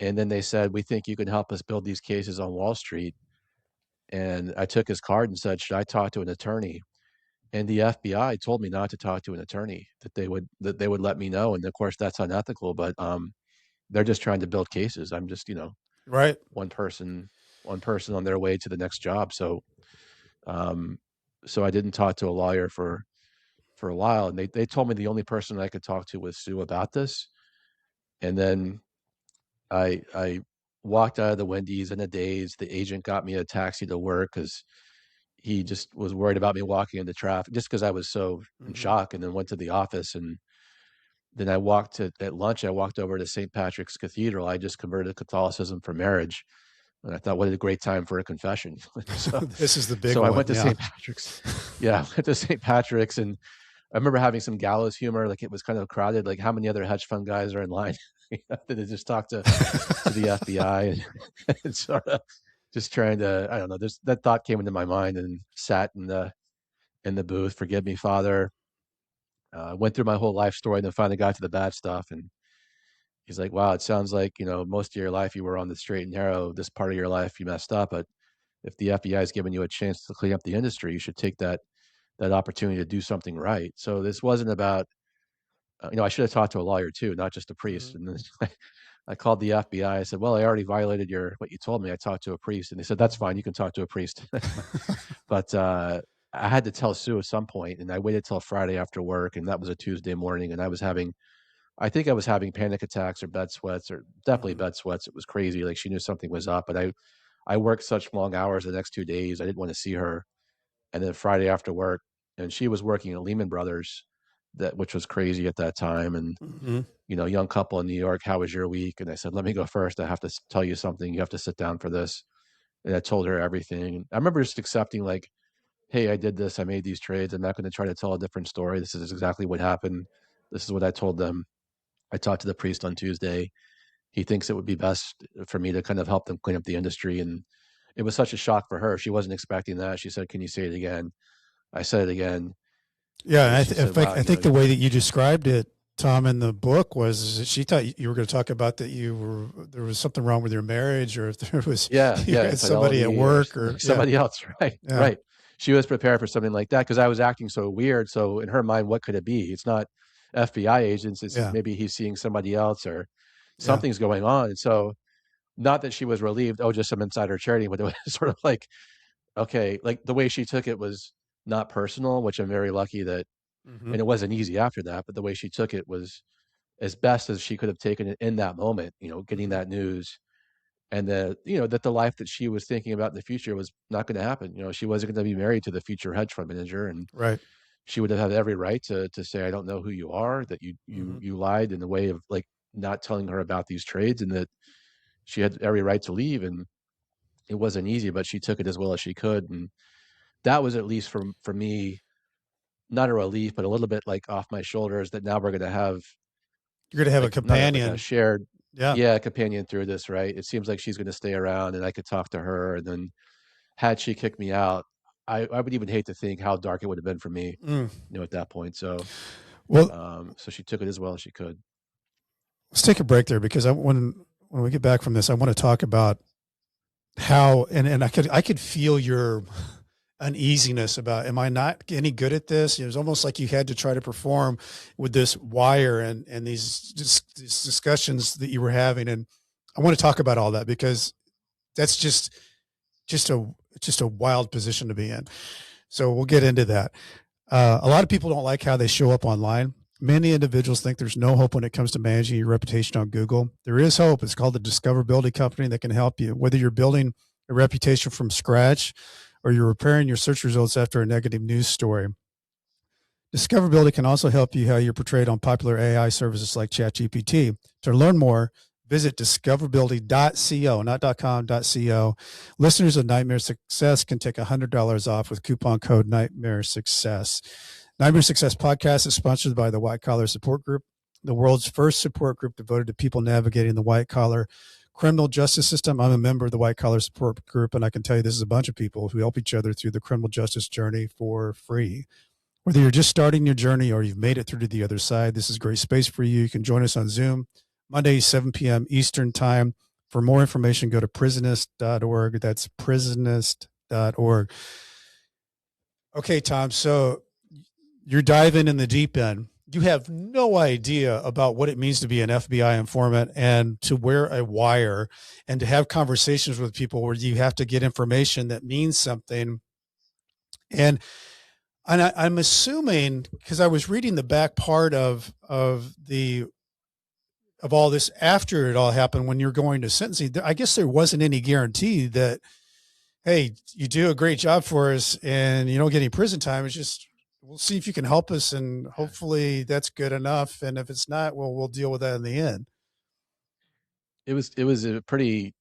And then they said, we think you can help us build these cases on Wall Street. And I took his card and said, should I talk to an attorney? And the FBI told me not to talk to an attorney, that they would let me know. And of course that's unethical, but they're just trying to build cases. I'm just, Right. one person, one person on their way to the next job. Um, so I didn't talk to a lawyer for a while, and they told me the only person I could talk to was Sue about this. And then I walked out of the Wendy's in a daze. The agent got me a taxi to work because he just was worried about me walking into traffic, just because I was so in Hmm. shock. And then went to the office, and then I walked at lunch. I walked over to St. Patrick's Cathedral. I just converted to Catholicism for marriage, and I thought, what a great time for a confession. so This is the big so I went one. to Yeah. St. Patrick's. Yeah, I went to St. Patrick's, and I remember having some gallows humor. Like it was kind of crowded. Like how many other hedge fund guys are in line? Did just talk to the FBI and sort of just trying to, I don't know. That thought came into my mind, and sat in the booth. Forgive me, Father. Went through my whole life story, and then finally got to the bad stuff. And he's like, "Wow, it sounds like most of your life you were on the straight and narrow. This part of your life you messed up, but if the FBI is giving you a chance to clean up the industry, you should take that opportunity to do something right." So this wasn't about, I should have talked to a lawyer too, not just a priest. Mhm. And then I called the FBI. I said, "Well, I already violated what you told me. I talked to a priest," and they said, "That's fine. You can talk to a priest." That's fine. But I had to tell Sue at some point, and I waited till Friday after work, and that was a Tuesday morning, and I think I was having panic attacks or bed sweats, or definitely Mhm. bed sweats. It was crazy. Like she knew something was up, but I worked such long hours the next 2 days. I didn't want to see her. And then Friday after work, and she was working at Lehman Brothers, which was crazy at that time. And Mhm. young couple in New York, how was your week? And I said, let me go first. I have to tell you something. You have to sit down for this. And I told her everything. And I remember just accepting, like, hey, I did this. I made these trades. I'm not going to try to tell a different story. This is exactly what happened. This is what I told them. I talked to the priest on Tuesday. He thinks it would be best for me to kind of help them clean up the industry. And it was such a shock for her. She wasn't expecting that. She said, can you say it again? I said it again. Yeah, and And she said, wow, I think the way that you described it, Tom, in the book was she thought you were going to talk about that there was something wrong with your marriage, or if there was yeah, you yeah, had somebody at infidelity or work, or yeah, somebody else. Right, yeah, right. She was prepared for something like that because I was acting so weird. So in her mind, what could it be? It's not FBI agents. It's yeah, maybe he's seeing somebody else, or yeah, something's going on. And so not that she was relieved, oh, just some insider trading, but it was sort of like, okay, like the way she took it was not personal, which I'm very lucky that, hmm, and it wasn't easy after that, but the way she took it was as best as she could have taken it in that moment, getting hmm, that news. and that the life that she was thinking about in the future was not going to happen. She wasn't going to be married to the future hedge fund manager, and Right. she would have had every right to say, I don't know who you are, that Hmm. you lied in the way of like not telling her about these trades, and that she had every right to leave. And it wasn't easy, but she took it as well as she could. And that was, at least for me, not a relief, but a little bit like off my shoulders, that now we're going to have You're going to have a like not a, like a companion. shared, Yeah. yeah, companion through this, right? It seems like she's going to stay around and I could talk to her. And then had she kicked me out, I would even hate to think how dark it would have been for me, Mm. at that point. So, Well, so she took it as well as she could. let's take a break there because when we get back from this, I want to talk about how and I could feel your uneasiness about, am I not any good at this? It was almost like you had to try to perform with this wire and these discussions that you were having. And I want to talk about all that because that's just a just a wild position to be in. So we'll get into that. A lot of people don't like how they show up online. Many individuals think there's no hope when it comes to managing your reputation on Google. There is hope. It's called the Discoverability Company that can help you. Whether you're building a reputation from scratch or you're repairing your search results after a negative news story, Discoverability can also help you how you're portrayed on popular AI services like ChatGPT. To learn more, visit discoverability.co, not .com.co. Listeners of Nightmare Success can take $100 off with coupon code Nightmare Success. Nightmare Success podcast is sponsored by the White Collar Support Group, the world's first support group devoted to people navigating the white collar criminal justice system. I'm a member of the White Collar Support Group, and I can tell you this is a bunch of people who help each other through the criminal justice journey for free. Whether you're just starting your journey or you've made it through to the other side, this is a great space for you. You can join us on Zoom, Monday, 7 p.m. Eastern Time. For more information, go to prisonist.org. That's prisonist.org. Okay, Tom. So you're diving in the deep end. You have no idea about what it means to be an FBI informant and to wear a wire and to have conversations with people where you have to get information that means something. And I'm assuming, because I was reading the back part of all this after it all happened, when you're going to sentencing, I guess there wasn't any guarantee that, hey, you do a great job for us and you don't get any prison time. It's just, we'll see if you can help us, and hopefully that's good enough. And if it's not, well, we'll deal with that in the end. It was a pretty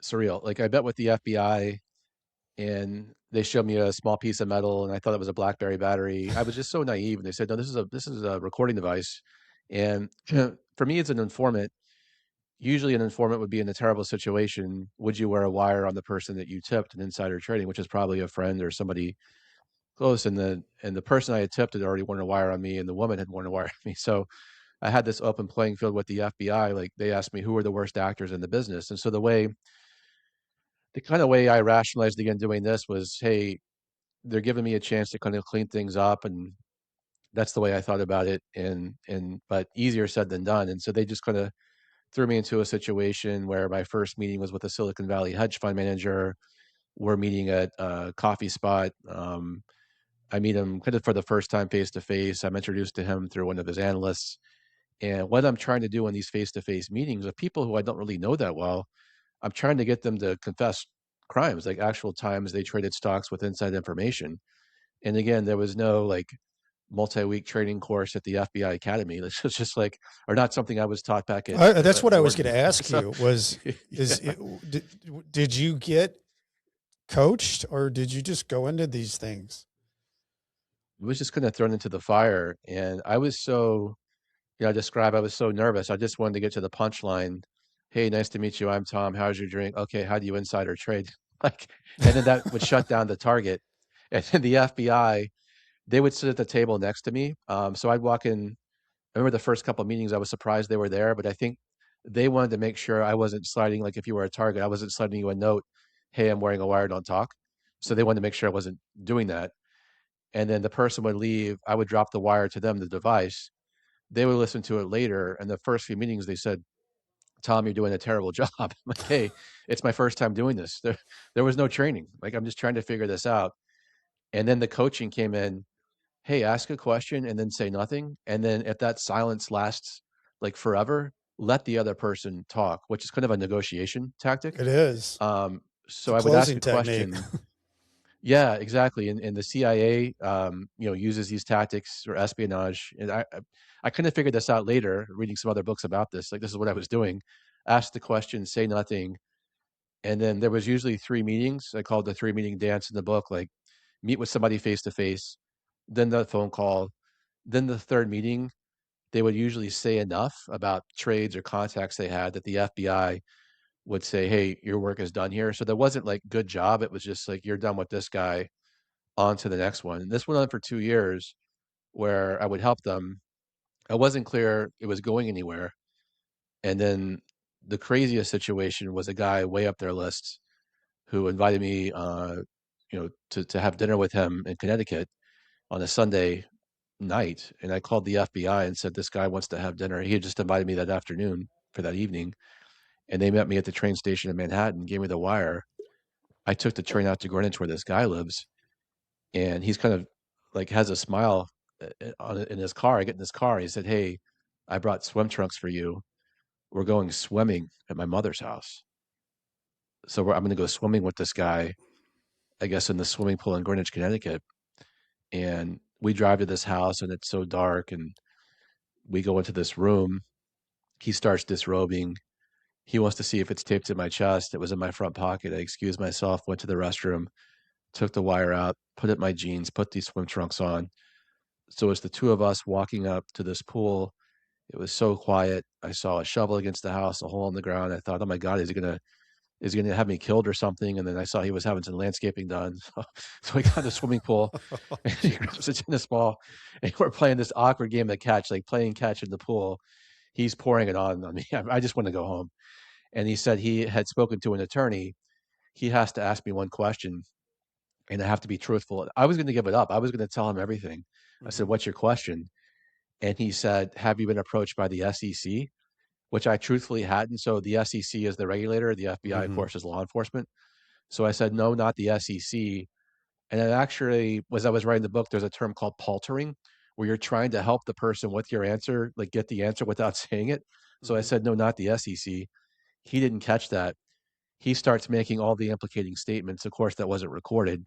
surreal. Like, I bet with the FBI, and they showed me a small piece of metal, and I thought it was a BlackBerry battery. I was just so naive, and they said, "No, this is a recording device." And for me, as an informant, usually an informant would be in a terrible situation. Would you wear a wire on the person that you tipped in insider trading, which is probably a friend or somebody close? And the person I had tipped had already worn a wire on me, and the woman had worn a wire on me. So I had this open playing field with the FBI. Like, they asked me who are the worst actors in the business, and so the kind of way I rationalized again doing this was, hey, they're giving me a chance to kind of clean things up, and that's the way I thought about it. And but easier said than done. And so they just kind of threw me into a situation where my first meeting was with a Silicon Valley hedge fund manager. We're meeting at a coffee spot. I meet him kind of for the first time face to face. I'm introduced to him through one of his analysts. And what I'm trying to do in these face to face meetings with people who I don't really know that well, I'm trying to get them to confess crimes, like actual times they traded stocks with inside information. And again, there was no like multi-week training course at the FBI Academy. This was just like, or not something I was taught back That's at what I was going Wharton. to ask So you was, is yeah, it, did you get coached or did you just go into these things? it was just kind of thrown into the fire. And I was so, I was so nervous. I just wanted to get to the punchline. Hey, nice to meet you. I'm Tom. How's your drink? Okay, how do you insider trade? Like, and then that would shut down the target. And then the FBI, they would sit at the table next to me. So I'd walk in. I remember the first couple of meetings, I was surprised they were there, but I think they wanted to make sure I wasn't sliding, like if you were a target, I wasn't sliding you a note, hey, I'm wearing a wire, don't talk. So they wanted to make sure I wasn't doing that. And then the person would leave, I would drop the wire to them, the device. They would listen to it later. And the first few meetings, they said, Tom, you're doing a terrible job. I'm like, hey, it's my first time doing this. There was no training. Like, I'm just trying to figure this out. And then the coaching came in. Hey, ask a question and then say nothing. And then if that silence lasts like forever, let the other person talk, which is kind of a negotiation tactic. It is. It's So a I would ask closing a technique. question. Yeah, exactly. And the CIA, uses these tactics or espionage. And I kind of figured this out later, reading some other books about this. Like this is what I was doing: ask the question, say nothing, and then there was usually three meetings. I called the three meeting dance in the book. Like meet with somebody face to face, then the phone call, then the third meeting. They would usually say enough about trades or contacts they had that the FBI would say, "Hey, your work is done here." So there wasn't like good job. It was just like you're done with this guy, on to the next one. And this went on for 2 years where I would help them. I wasn't clear it was going anywhere. And then the craziest situation was a guy way up their list who invited me, to have dinner with him in Connecticut on a Sunday night. And I called the FBI and said, this guy wants to have dinner. He had just invited me that afternoon for that evening. And they met me at the train station in Manhattan, gave me the wire. I took the train out to Greenwich where this guy lives. And he's kind of like has a smile in his car. I get in his car. He said, "Hey, I brought swim trunks for you. We're going swimming at my mother's house. So I'm going to go swimming with this guy, I guess, in the swimming pool in Greenwich, Connecticut." And we drive to this house, and it's so dark. And we go into this room. He starts disrobing. He wants to see if it's taped to my chest. It was in my front pocket. I excused myself, went to the restroom, took the wire out, put it in my jeans, put these swim trunks on. So it's the two of us walking up to this pool. It was so quiet. I saw a shovel against the house, a hole in the ground. I thought, "Oh my God, is he gonna have me killed or something?" And then I saw he was having some landscaping done. So we got in the swimming pool Oh, and he grabs a tennis ball and we're playing this awkward game of catch, like playing catch in the pool. He's pouring it on me. I just want to go home. And he said he had spoken to an attorney. He has to ask me one question and I have to be truthful. I was going to give it up. I was going to tell him everything. I said, mhm, "What's your question?" And he said, "Have you been approached by the SEC?" Which I truthfully hadn't. So the SEC is the regulator, the FBI, of mhm, course, is law enforcement. So I said, "No, not the SEC." And then actually, as I was writing the book, there's a term called paltering, where you're trying to help the person with your answer, like get the answer without saying it. So I mhm. said, "No, not the SEC." He didn't catch that. He starts making all the implicating statements. Of course, that wasn't recorded.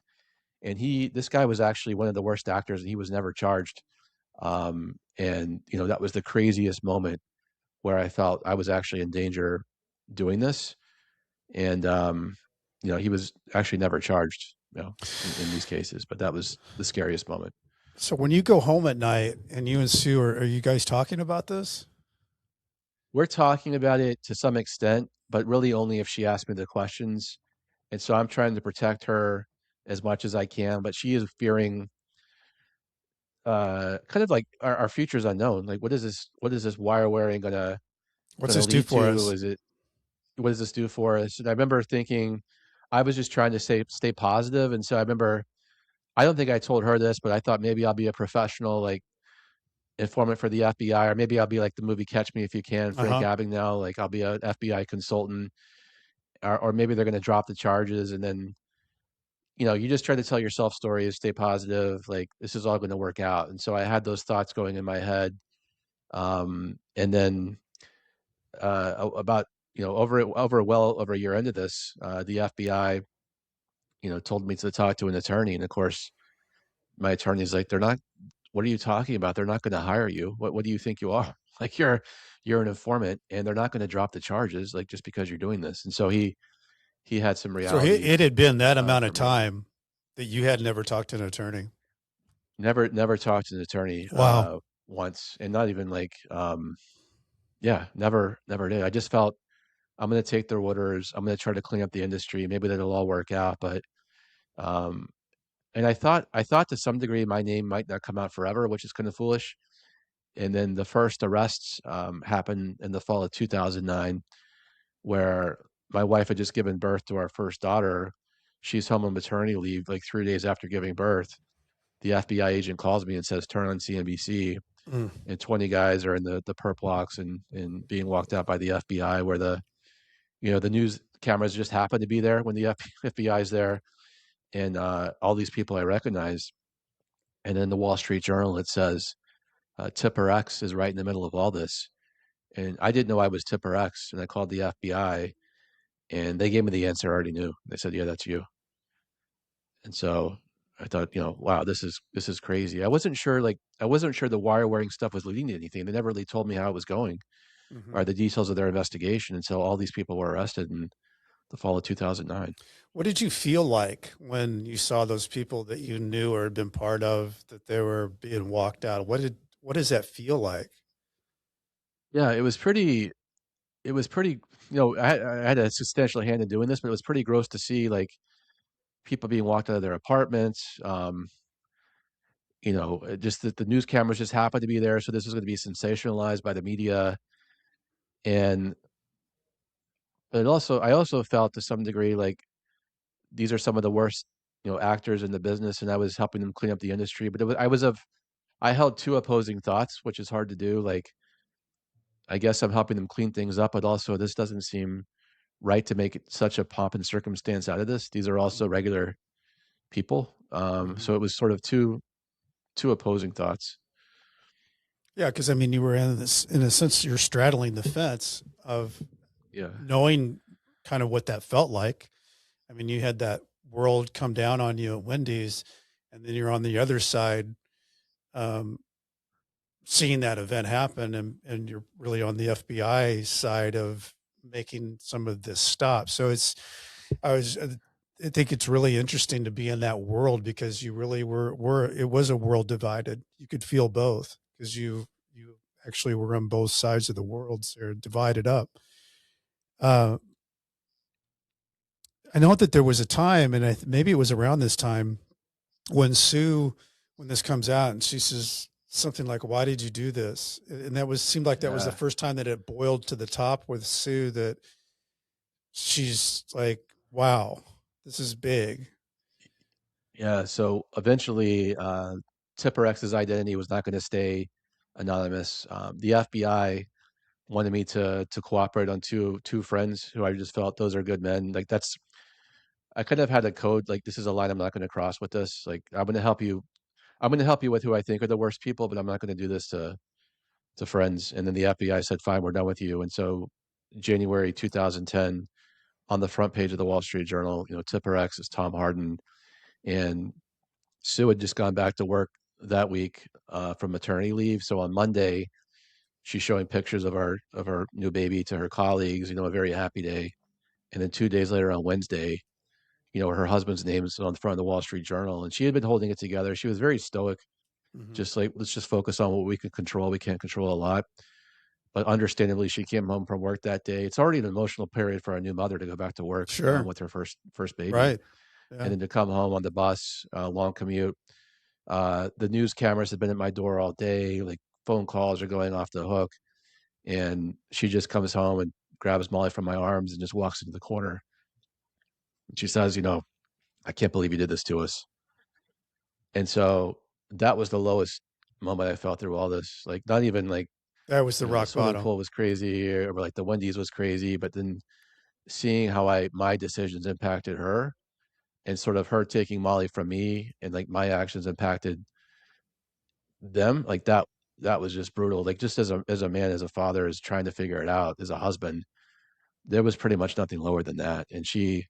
And this guy was actually one of the worst actors, and he was never charged. And that was the craziest moment where I felt I was actually in danger doing this. And he was actually never charged, in these cases, but that was the scariest moment. So when you go home at night and you and Sue are you guys talking about this? We're talking about it to some extent, but really only if she asks me the questions. And so I'm trying to protect her as much as I can, but she is fearing kind of like our future's unknown. Like what is this wire wearing What's gonna this do lead for to? us? Is it what does this do for us? And I remember thinking I was just trying to stay positive. And so I remember I don't think I told her this, but I thought maybe I'll be a professional like informant for the FBI, or maybe I'll be like the movie Catch Me If You Can, Uh Frank huh. Abagnale, like I'll be an FBI consultant, or maybe they're gonna drop the charges and then you just try to tell yourself stories, stay positive, like this is all gonna work out. And so I had those thoughts going in my head. And then about well over a year into this, the FBI, told me to talk to an attorney, and of course, my attorney's like, "They're not. What are you talking about? They're not going to hire you. What do you think you are? Like you're an informant, and they're not going to drop the charges like just because you're doing this." And so he had some So reality it had been that amount for of me. time that you had never talked to an attorney. Never talked to an attorney Wow. once, and not even like yeah, never did. I just felt I'm going to take their orders. I'm going to try to clean up the industry. Maybe that'll all work out, but um, and I thought to some degree my name might not come out forever, which is kind of foolish. And then the first arrests happened in the fall of 2009, where my wife had just given birth to our first daughter. She's home on maternity leave like 3 days after giving birth. The FBI agent calls me and says, "Turn on CNBC." Mm. And 20 guys are in the perp blocks and being walked out by the FBI, where the news cameras just happen to be there when the FBI is there. And all these people I recognize. And in the Wall Street Journal, it says, Tipper X is right in the middle of all this. And I didn't know I was Tipper X, and I called the FBI, and they gave me the answer I already knew. They said, "Yeah, that's you." And so I thought, wow, this is crazy. I wasn't sure the wire wearing stuff was leading to anything. They never really told me how it was going or Hmm. the details of their investigation until all these people were arrested in the fall of 2009. What did you feel like when you saw those people that you knew or had been part of that they were being walked out? What does that feel like? Yeah, it was pretty, I had a substantial hand in doing this, but it was pretty gross to see like people being walked out of their apartments. Just that the news cameras just happened to be there, so this was going to be sensationalized by the media. And I also felt to some degree like these are some of the worst, actors in the business, and I was helping them clean up the industry. But I held two opposing thoughts, which is hard to do. Like, I guess I'm helping them clean things up, but also this doesn't seem right to make it such a pomp and circumstance out of this. These are also Mhm. regular people. So Mhm. it was sort of two opposing thoughts. Yeah, because I mean, you were in this, in a sense, you're straddling the fence of Yeah. knowing kind of what that felt like. I mean, you had that world come down on you at Wendy's, and then you're on the other side, um, seeing that event happen, and you're really on the FBI side of making some of this stop. So I was, I think it's really interesting to be in that world because you really were, it was a world divided. You could feel both because you actually were on both sides of the world. So they're divided up. Uh, I know that there was a time, and maybe it was around this time when Sue, when this comes out, and she says something like, "Why did you do this?" And that was seemed like that was the Yeah. first time that it boiled to the top with Sue. That she's like, "Wow, this is big." Yeah. So eventually, Tipper X's identity was not going to stay anonymous. The FBI wanted me to cooperate on two friends who I just felt those are good men. Like that's I could have had a code like this is a line I'm not going to cross with this. Like I'm going to help you. I'm going to help you with who I think are the worst people, but I'm not going to do this to friends. And then the FBI said, "Fine, we're done with you." And so January 2010, on the front page of the Wall Street Journal, Tipper X is Tom Harden, and Sue had just gone back to work that week from maternity leave. So on Monday, she's showing pictures of our new baby to her colleagues. A very happy day. And then 2 days later on Wednesday, her husband's name is on the front of the Wall Street Journal, and she had been holding it together. She was very stoic, Mhm. just like let's just focus on what we can control. We can't control a lot, but understandably, she came home from work that day. It's already an emotional period for a new mother to go back to work Sure. with her first baby, Right. and Yeah. then to come home on the bus, long commute. The news cameras had been at my door all day. Like phone calls are going off the hook, and she just comes home and grabs Molly from my arms and just walks into the corner. And she says, "I can't believe you did this to us." And so that was the lowest moment I felt through all this. Like not even like, That was the the rock swimming bottom. pool was crazy or like the Wendy's was crazy, but then seeing how my decisions impacted her and sort of her taking Molly from me and like my actions impacted them, like that was just brutal. Like just as a man, as a father, is trying to figure it out, as a husband, there was pretty much nothing lower than that. And she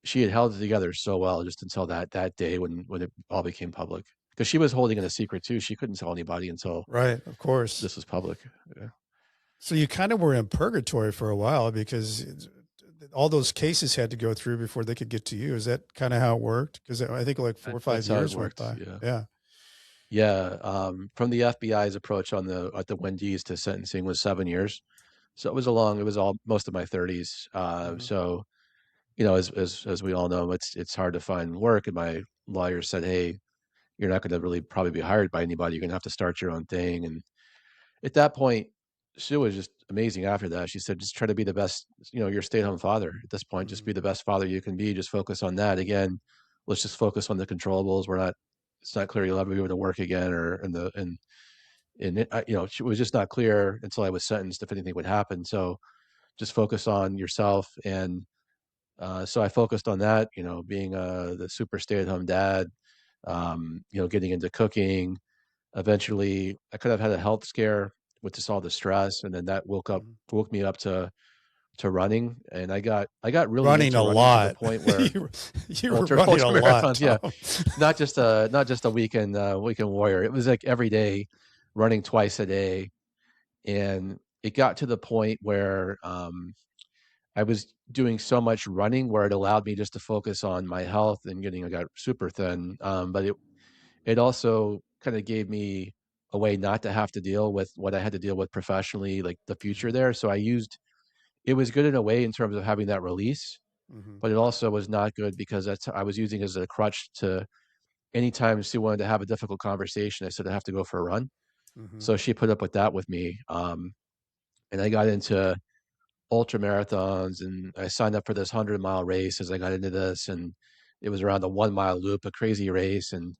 had held it together so well just until that day when it all became public. Because she was holding it a secret too. She couldn't tell anybody until Right. Of course. this was public. Yeah. So you kind of were in purgatory for a while because all those cases had to go through before they could get to you. Is that kind of how it worked? Because I think like 4 or 5 That's how it years went worked. by. Yeah. Yeah. Yeah. From the FBI's approach on the at the Wendy's to sentencing was 7 years. So it was all most of my 30s. Mhm. So as we all know, it's hard to find work. And my lawyer said, "Hey, you're not going to really probably be hired by anybody. You're going to have to start your own thing." And at that point, Sue was just amazing. After that, she said, "Just try to be the best. You're a stay-at-home father at this point. Just be Mhm. the best father you can be. Just focus on that. Again, let's just focus on the controllables. We're not. It's not clear you'll ever be able to work again, or in the and it, it was just not clear until I was sentenced if anything would happen. So just focus on yourself." And so I focused on that, being the super stay-at-home dad, getting into cooking. Eventually, I could have had a health scare with just all the stress, and then that Mhm. woke me up to running, and I got really Running into a running to the lot. point where You were running a ultra lot, marathons, yeah, Tom. not just a weekend warrior. It was like every day, running twice a day, and it got to the point where I was doing so much running where it allowed me just to focus on my health and getting I got super thin. But it also kind of gave me a way not to have to deal with what I had to deal with professionally, like the future Mhm, there. So I used it was good in a way in terms of having that release, mhm, but it also was not good because I was using it as a crutch to anytime she wanted to have a difficult conversation, I said I have to go for a run. mhm, So she put up with that with me. And I got into ultra marathons and I signed up for this 100-mile race as I got into this. And it was around a 1 mile loop, a crazy race. And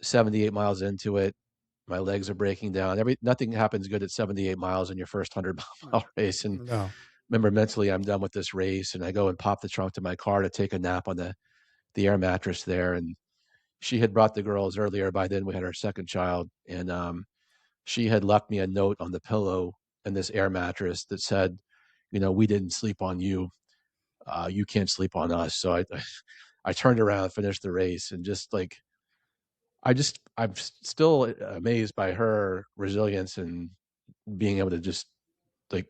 78 miles into it, my legs are breaking down. Nothing happens good at 78 miles in your first 100-mile race. And no. remember mentally, I'm done with this race. And I go and pop the trunk to my car to take a nap on the air mattress there. And she had brought the girls earlier. By then, we had our second child. And she had left me a note on the pillow in this air mattress that said, we didn't sleep on you. You can't sleep on us. So I turned around, finished the race, and just like I'm still amazed by her resilience and being able to just like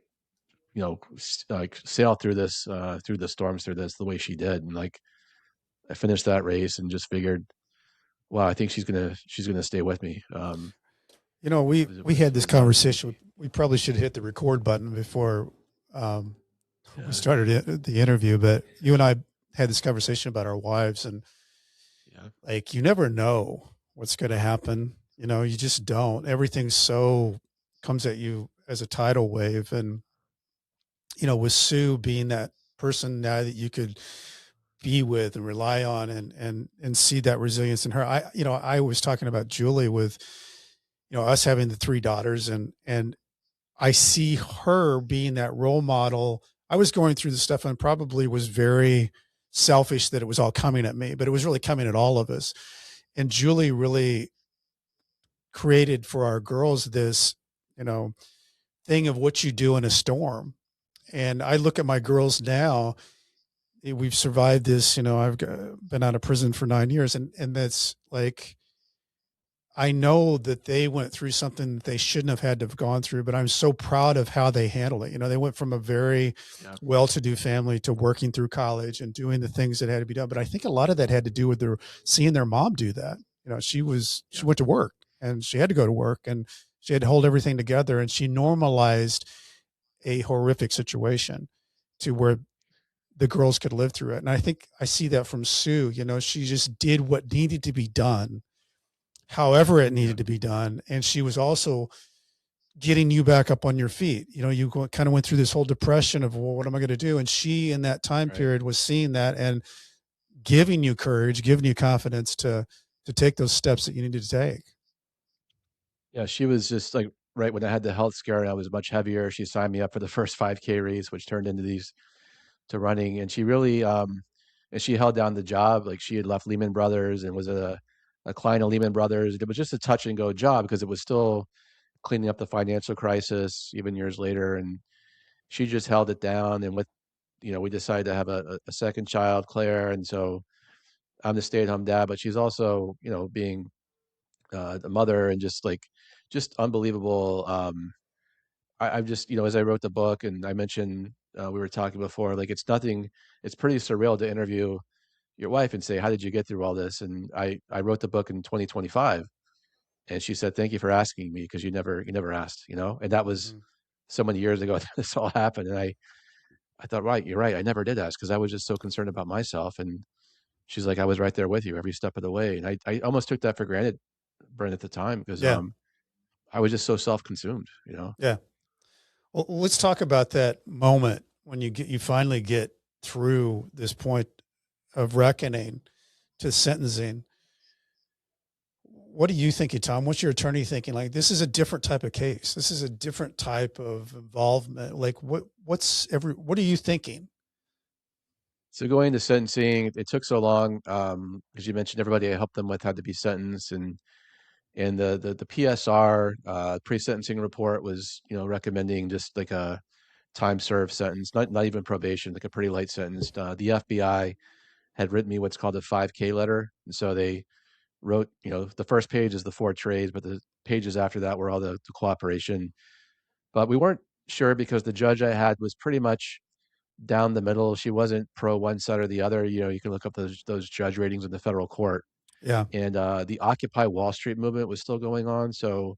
like sail through the storms through this the way she did. And like I finished that race and just figured, wow, I think she's gonna stay with me. You know, we had It this was awesome to conversation. see. We probably should hit the record button before um, we Yeah, started the interview. But you and I had this conversation about our wives, and yeah, like you never know what's going to happen. You know, you just don't. Everything's so comes at you as a tidal wave, and you know, with Sue being that person now that you could be with and rely on and see that resilience in her. I was talking about Julie with, us having the three daughters and I see her being that role model. I was going through the stuff and probably was very selfish that it was all coming at me, but it was really coming at all of us. And Julie really created for our girls this, you know, thing of what you do in a storm. And I look at my girls now, we've survived this, been out of prison for 9 years and that's like, I know that they went through something that they shouldn't have had to have gone through, but I'm so proud of how they handled it. You know, they went from a very yeah, well-to-do family to working through college and doing the things that had to be done. But I think a lot of that had to do with their seeing their mom do that. You know, she yeah, went to work and she had to go to work and she had to hold everything together and she normalized a horrific situation to where the girls could live through it. And I think I see that from Sue. You know, she just did what needed to be done however it yeah. needed to be done. And she was also getting you back up on your feet. You know, you kind of went through this whole depression of, well, what am I going to do? And she, in that time Right. period, was seeing that and giving you courage, giving you confidence to take those steps that you needed to take. Yeah, she was just like right when I had the health scare and I was much heavier. She signed me up for the first 5K race, which turned into these to running. And she really and she held down the job. Like she had left Lehman Brothers and was a client of Lehman Brothers. It was just a touch and go job because it was still cleaning up the financial crisis even years later. And she just held it down. And with we decided to have a second child, Claire. And so I'm the stay-at-home dad, but she's also, being the mother and just like just unbelievable. I've just, as I wrote the book and I mentioned we were talking before, like it's nothing, it's pretty surreal to interview your wife and say, how did you get through all this? And I wrote the book in 2025 and she said, thank you for asking me because you never asked, and that was Mm-hmm. so many years ago this all happened. And I thought, right, you're right. I never did ask because I was just so concerned about myself. And she's like, I was right there with you every step of the way. And I almost took that for granted, Brent, at the time because Yeah. I was just so self-consumed. Yeah. Well, let's talk about that moment when you finally get through this point of reckoning to sentencing. What are you thinking, Tom? What's your attorney thinking? Like, this is a different type of case. This is a different type of involvement. Like, what are you thinking? So going into sentencing, it took so long because you mentioned everybody I helped them with had to be sentenced, and And the PSR pre-sentencing report was, recommending just like a time served sentence, not even probation, like a pretty light sentence. The FBI had written me what's called a 5K letter, and so they wrote, the first page is the four trades, but the pages after that were all the cooperation. But we weren't sure because the judge I had was pretty much down the middle. She wasn't pro one side or the other. You can look up those judge ratings in the federal court. Yeah. And the Occupy Wall Street movement was still going on, so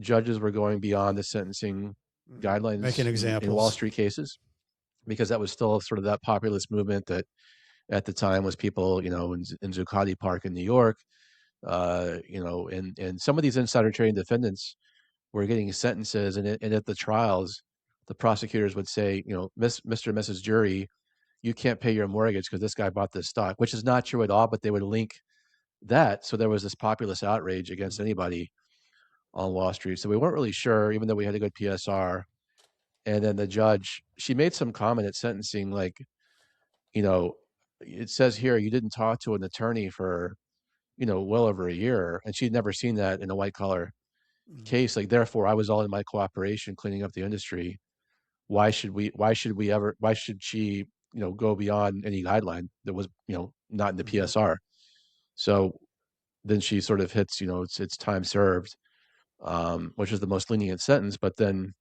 judges were going beyond the sentencing Making guidelines in Wall examples. Street cases because that was still sort of that populist movement that at the time was people, in Zuccotti Park in New York, and some of these insider trading defendants were getting sentences, and at the trials, the prosecutors would say, Mr. and Mrs. Jury, you can't pay your mortgage because this guy bought this stock, which is not true at all, but they would link that. So there was this populist outrage against Mhm. anybody on Wall Street. So we weren't really sure, even though we had a good PSR. And then the judge, she made some comment at sentencing, like, you know, it says here you didn't talk to an attorney for, well over a year. And she'd never seen that in a white collar Mhm. case. Like, therefore, I was all in my cooperation cleaning up the industry. Why should she, go beyond any guideline that was, not in the Mhm. PSR? So then she sort of hits, it's time served, which is the most lenient sentence. But then,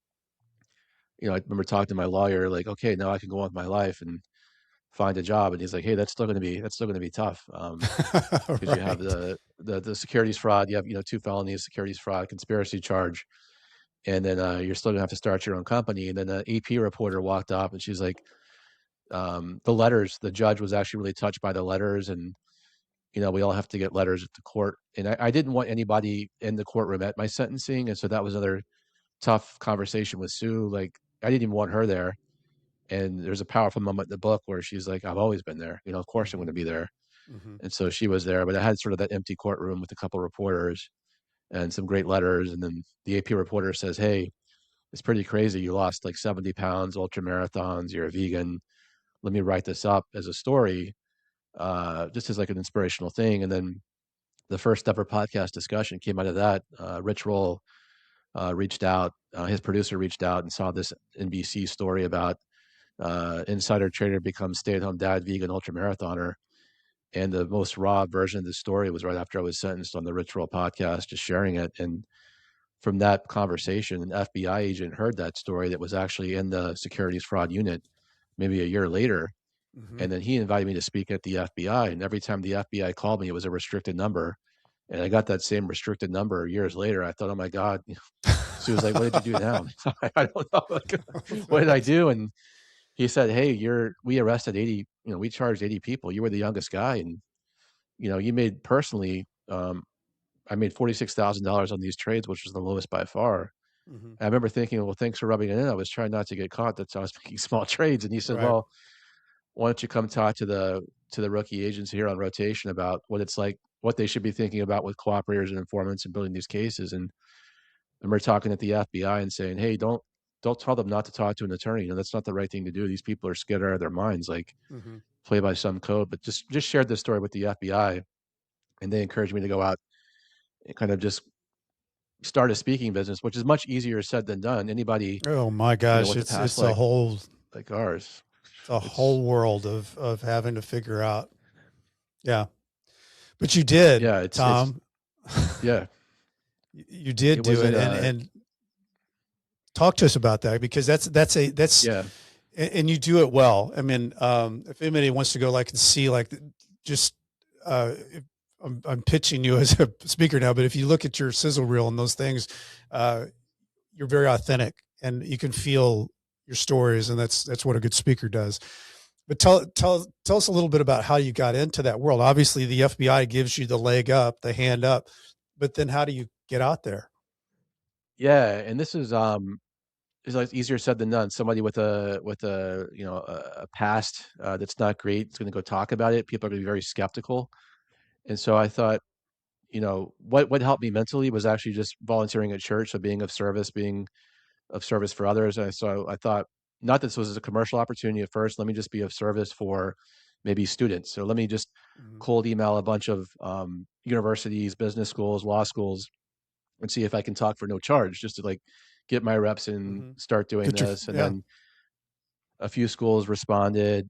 I remember talking to my lawyer, like, okay, now I can go on with my life and find a job. And he's like, hey, that's still gonna be tough. Because you have Right. the securities fraud, you have, two felonies, securities fraud, conspiracy charge, and then you're still gonna have to start your own company. And then the AP reporter walked up and she's like, the letters, the judge was actually really touched by the letters, and we all have to get letters at the court. And I didn't want anybody in the courtroom at my sentencing, and so that was another tough conversation with Sue. Like, I didn't even want her there. And there's a powerful moment in the book where she's like, I've always been there. Of course I'm going Mhm. to be there. Mhm. And so she was there, but I had sort of that empty courtroom with a couple of reporters and some great letters. And then the AP reporter says, hey, it's pretty crazy. You lost like 70 pounds, ultra marathons. You're a vegan. Let me write this up as a story, just as like an inspirational thing. And then the first ever podcast discussion came out of that. Rich Roll reached out, his producer reached out and saw this NBC story about insider trader becomes stay-at-home dad, vegan ultramarathoner. And the most raw version of the story was right after I was sentenced on the Rich Roll podcast, just sharing it. And from that conversation, an FBI agent heard that story that was actually in the securities fraud unit maybe a year later. Mhm. And then he invited me to speak at the FBI. And every time the FBI called me, it was a restricted number. And I got that same restricted number years later. I thought, oh my God. So he was like, what did you do now? I don't know. Like, what did I That's do? And he said, hey, we arrested 80, we charged 80 people. You were the youngest guy. And, you made personally, I made $46,000 on these trades, which was the lowest by far. Mhm. And I remember thinking, well, thanks for rubbing it in. I was trying not to get caught. That's how I was making small trades. And he said, Right. well, why don't you come talk to the rookie agents here on rotation about what it's like, what they should be thinking about with cooperators and informants and building these cases. And I remember talking at the FBI and saying, hey, don't tell them not to talk to an attorney. That's not the right thing to do. These people are scared out of their minds, like Mhm. play by some code. But just shared this story with the FBI, and they encouraged me to go out and kind of just start a speaking business, which is much easier said than done. Anybody, Oh my gosh, with a it's past it's a whole like ours, it's a it's whole world of having to figure out. Yeah. But you did, yeah, it's Tom. yeah, You did it do it, wasn't and talk to us about that because that's yeah, and you do it well. I mean, if anybody wants to go like and see like just if, I'm pitching you as a speaker now, but if you look at your sizzle reel and those things, uh, you're very authentic and you can feel your stories, and that's what a good speaker does. But tell us a little bit about how you got into that world. Obviously, the FBI gives you the leg up, the hand up, but then how do you get out there? yeah. And this is like easier said than done. Somebody with a a past that's not great is going to go talk about it. People are going to be very skeptical. And so I thought, what helped me mentally was actually just volunteering at church, so being of service for others. And so I thought, not that this was a commercial opportunity at first. Let me just be of service for maybe students. So let me just Mhm. cold email a bunch of universities, business schools, law schools, and see if I can talk for no charge, just to like get my reps and Hmm. start doing Get your this. And yeah. then a few schools responded,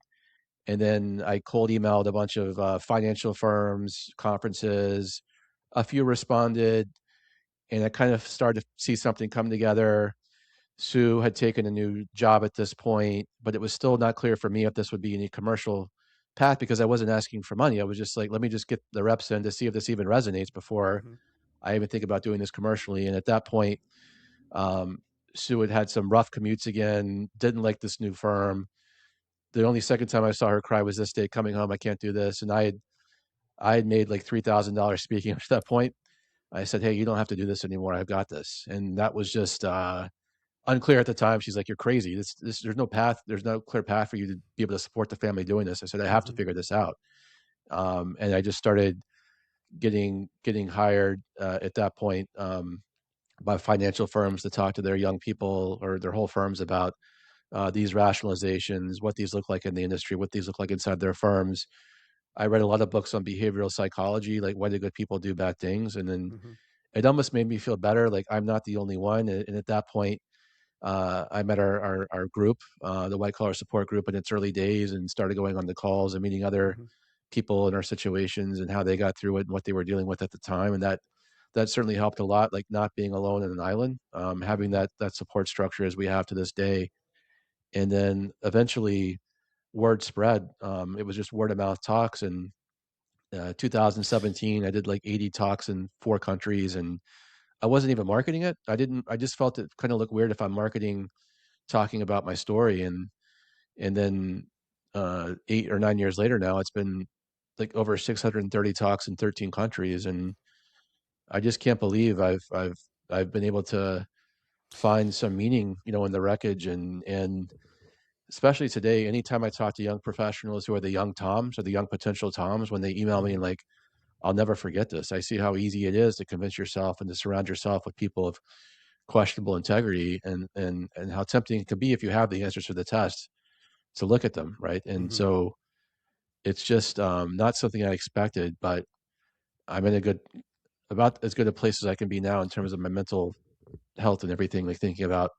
and then I cold emailed a bunch of financial firms, conferences. A few responded, and I kind of started to see something come together. Sue had taken a new job at this point, but it was still not clear for me if this would be any commercial path because I wasn't asking for money. I was just like, let me just get the reps in to see if this even resonates before Hmm. I even think about doing this commercially. And at that point, um, Sue had had some rough commutes again, didn't like this new firm. The only second time I saw her cry was this day coming home. I can't do this. And I had made like $3,000 speaking up to that point. I said, hey, you don't have to do this anymore. I've got this. And that was just unclear at the time. She's like, you're crazy. There's no path. There's no clear path for you to be able to support the family doing this. I said, I have to Hmm. figure this out. And I just started getting hired at that point by financial firms to talk to their young people or their whole firms about these rationalizations, what these look like in the industry, what these look like inside their firms. I read a lot of books on behavioral psychology, like why do good people do bad things, and then Hmm. it almost made me feel better, like I'm not the only one. And at that point, I met our group, the white collar support group, in its early days, and started going on the calls and meeting other Hmm. people in our situations and how they got through it and what they were dealing with at the time. And that certainly helped a lot, like not being alone in an island, having Hmm. that support structure as we have to this day. And then eventually, word spread. It was just word of mouth talks, and 2017, I did like 80 talks in 4 countries, and I wasn't even marketing it. I didn't. I just felt it kind of looked weird if I'm marketing, talking about my story, and then 8 or 9 years later, now it's been like over 630 talks in 13 countries, and I just can't believe I've been able to find some meaning, in the wreckage, and especially today, anytime I talk to young professionals who are the young Toms or the young potential Toms, when they email me and Hmm. like, I'll never forget this. I see how easy it is to convince yourself and to surround yourself with people of questionable integrity, and how tempting it can be if you have the answers for the test to look at them, right? And Hmm. so it's just not something I expected, but I'm in a good, about as good a place as I can be now in terms of my mental health and everything. Like thinking about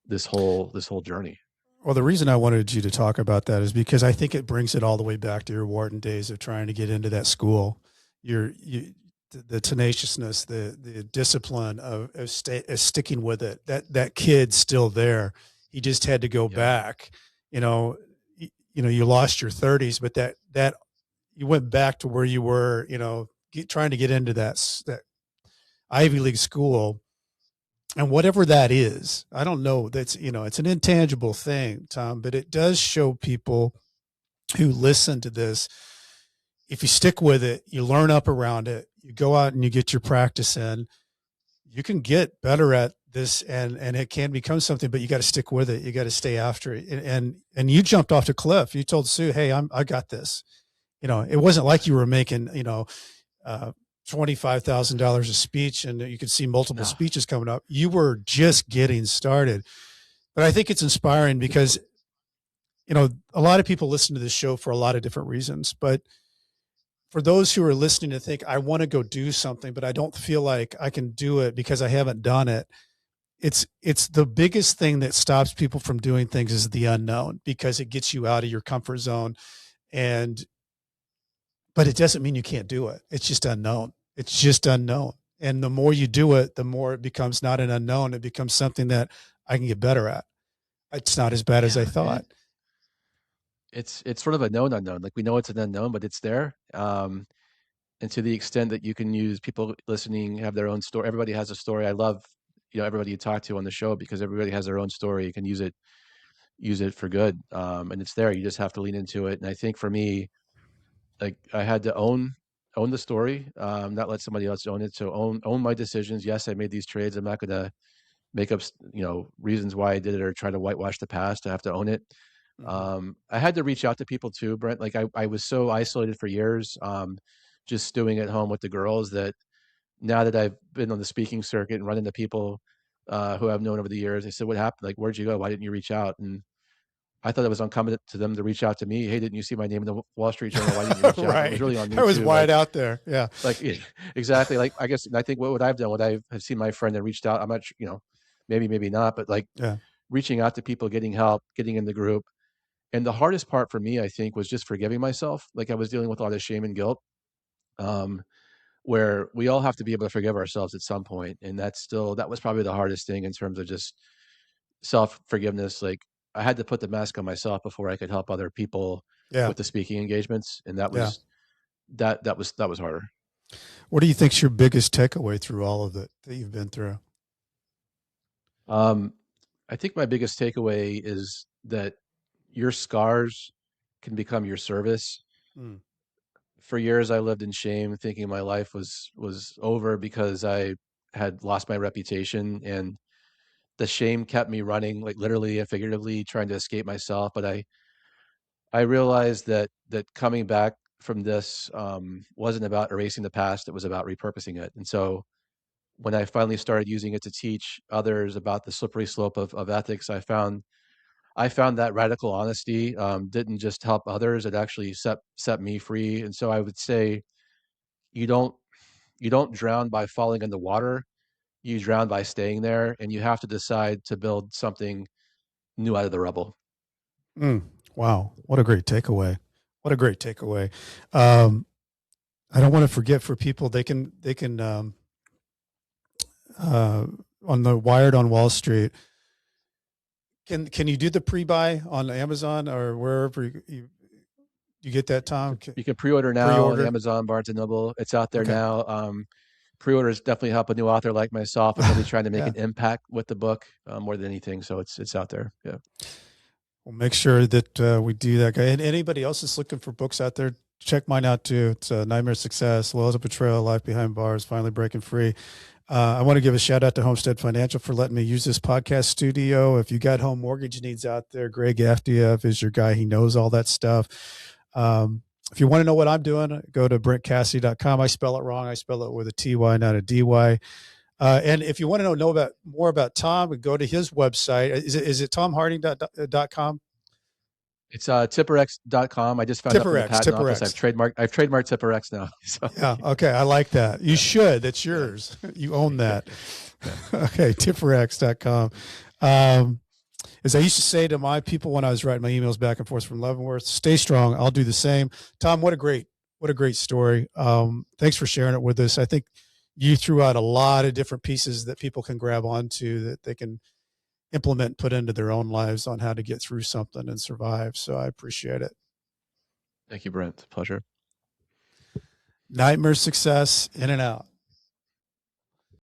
this whole journey. Well, the reason I wanted you to talk about that is because I think it brings it all the way back to your Wharton days of trying to get into that school. The tenaciousness, the discipline of sticking with it. That kid's still there. He just had to go Yeah, back. You know, you lost your 30s, but that you went back to where you were. Trying to get into that Ivy League school, and whatever that is, I don't know. It's an intangible thing, Tom, but it does show people who listen to this. If you stick with it, you learn up around it, you go out and you get your practice in, you can get better at this, and it can become something, but you got to stick with it. You got to stay after it. And you jumped off the cliff. You told Sue, hey, I got this. It wasn't like you were making, uh, $25,000 a speech and you could see multiple no, speeches coming up. You were just getting started. But I think it's inspiring because, a lot of people listen to this show for a lot of different reasons. But for those who are listening to think, I want to go do something, but I don't feel like I can do it because I haven't done it. It's the biggest thing that stops people from doing things is the unknown because it gets you out of your comfort zone. And but it doesn't mean you can't do it. It's just unknown. It's just unknown. And the more you do it, the more it becomes not an unknown. It becomes something that I can get better at. It's not as bad as I yeah, and thought. it's sort of a known unknown. Like we know it's an unknown, but it's there. And to the extent that you can use, people listening have their own story. Everybody has a story. I love, everybody you talk to on the show because everybody has their own story. You can use it for good, and it's there. You just have to lean into it. And I think for me, like I had to own the story, not let somebody else own it. So own my decisions. Yes, I made these trades. I'm not gonna make up reasons why I did it or try to whitewash the past. I have to own it. Hmm. I had to reach out to people too, Brent. Like I was so isolated for years, just stewing at home with the girls, that now that I've been on the speaking circuit and run into people who I've known over the years, they said, "What happened? Like, where'd you go? Why didn't you reach out?" And I thought it was incumbent to them to reach out to me. Hey, didn't you see my name in the Wall Street Journal? Why didn't you reach out? But it was Right. really on me That was too. wide out there. Yeah. Yeah, exactly. Like, I guess, and I think what I've done, what I have seen my friend that reached out, I'm not, maybe not, but like Yeah. reaching out to people, getting help, getting in the group. And the hardest part for me, I think, was just forgiving myself. Like, I was dealing with a lot of shame and guilt, um, where we all have to be able to forgive ourselves at some point. And that was probably the hardest thing in terms of just self forgiveness. Like, I had to put the mask on myself before I could help other people Yeah. with the speaking engagements. And that Yeah. was, that was harder. What do you think's your biggest takeaway through all of it that you've been through? Um, I think my biggest takeaway is that your scars can become your service. Mm. For years, I lived in shame, thinking my life was over because I had lost my reputation, and the shame kept me running, like literally and figuratively, trying to escape myself. But I realized that coming back from this wasn't about erasing the past; it was about repurposing it. And so, when I finally started using it to teach others about the slippery slope of ethics, I found that radical honesty didn't just help others; it actually set me free. And so I would say you don't you don't drown by falling in the water. You drown by staying there, and you have to decide to build something new out of the rubble. Mm. Wow. What a great takeaway. What a great takeaway. Um, I don't want to forget for people, they can, uh, on the Wired on Wall Street, can you do the pre-buy on Amazon or wherever you get that, Tom? You can pre-order now on Pre-order. Amazon, Barnes and Noble. It's out there Okay. now. Pre-orders definitely help a new author like myself and really trying to make Yeah. an impact with the book more than anything. So it's out there. Yeah. We'll make sure that we do that. And anybody else that's looking for books out there, check mine out too. It's Nightmare Success, Laws of Betrayal, Life Behind Bars, Finally Breaking Free. I want to give a shout out to Homestead Financial for letting me use this podcast studio. If you got home mortgage needs out there, Greg Afdiev is your guy. He knows all that stuff. If you want to know what I'm doing, go to brentcassity.com. I spell it wrong. I spell it with a TY, not a DY. And if you want to know about more about Tom, go to his website. Is it tomharding.com? It's tipperex.com. I just found out from the patent office I've trademarked Tipperex now. So Yeah. Okay. I like that. You should. That's yours. You own that. Okay. Tipperex.com. As I used to say to my people when I was writing my emails back and forth from Leavenworth, stay strong. I'll do the same. Tom, what a great story. Thanks for sharing it with us. I think you threw out a lot of different pieces that people can grab onto that they can implement and put into their own lives on how to get through something and survive. So I appreciate it. thank you, Brent. Pleasure. Nightmare Success, in and out.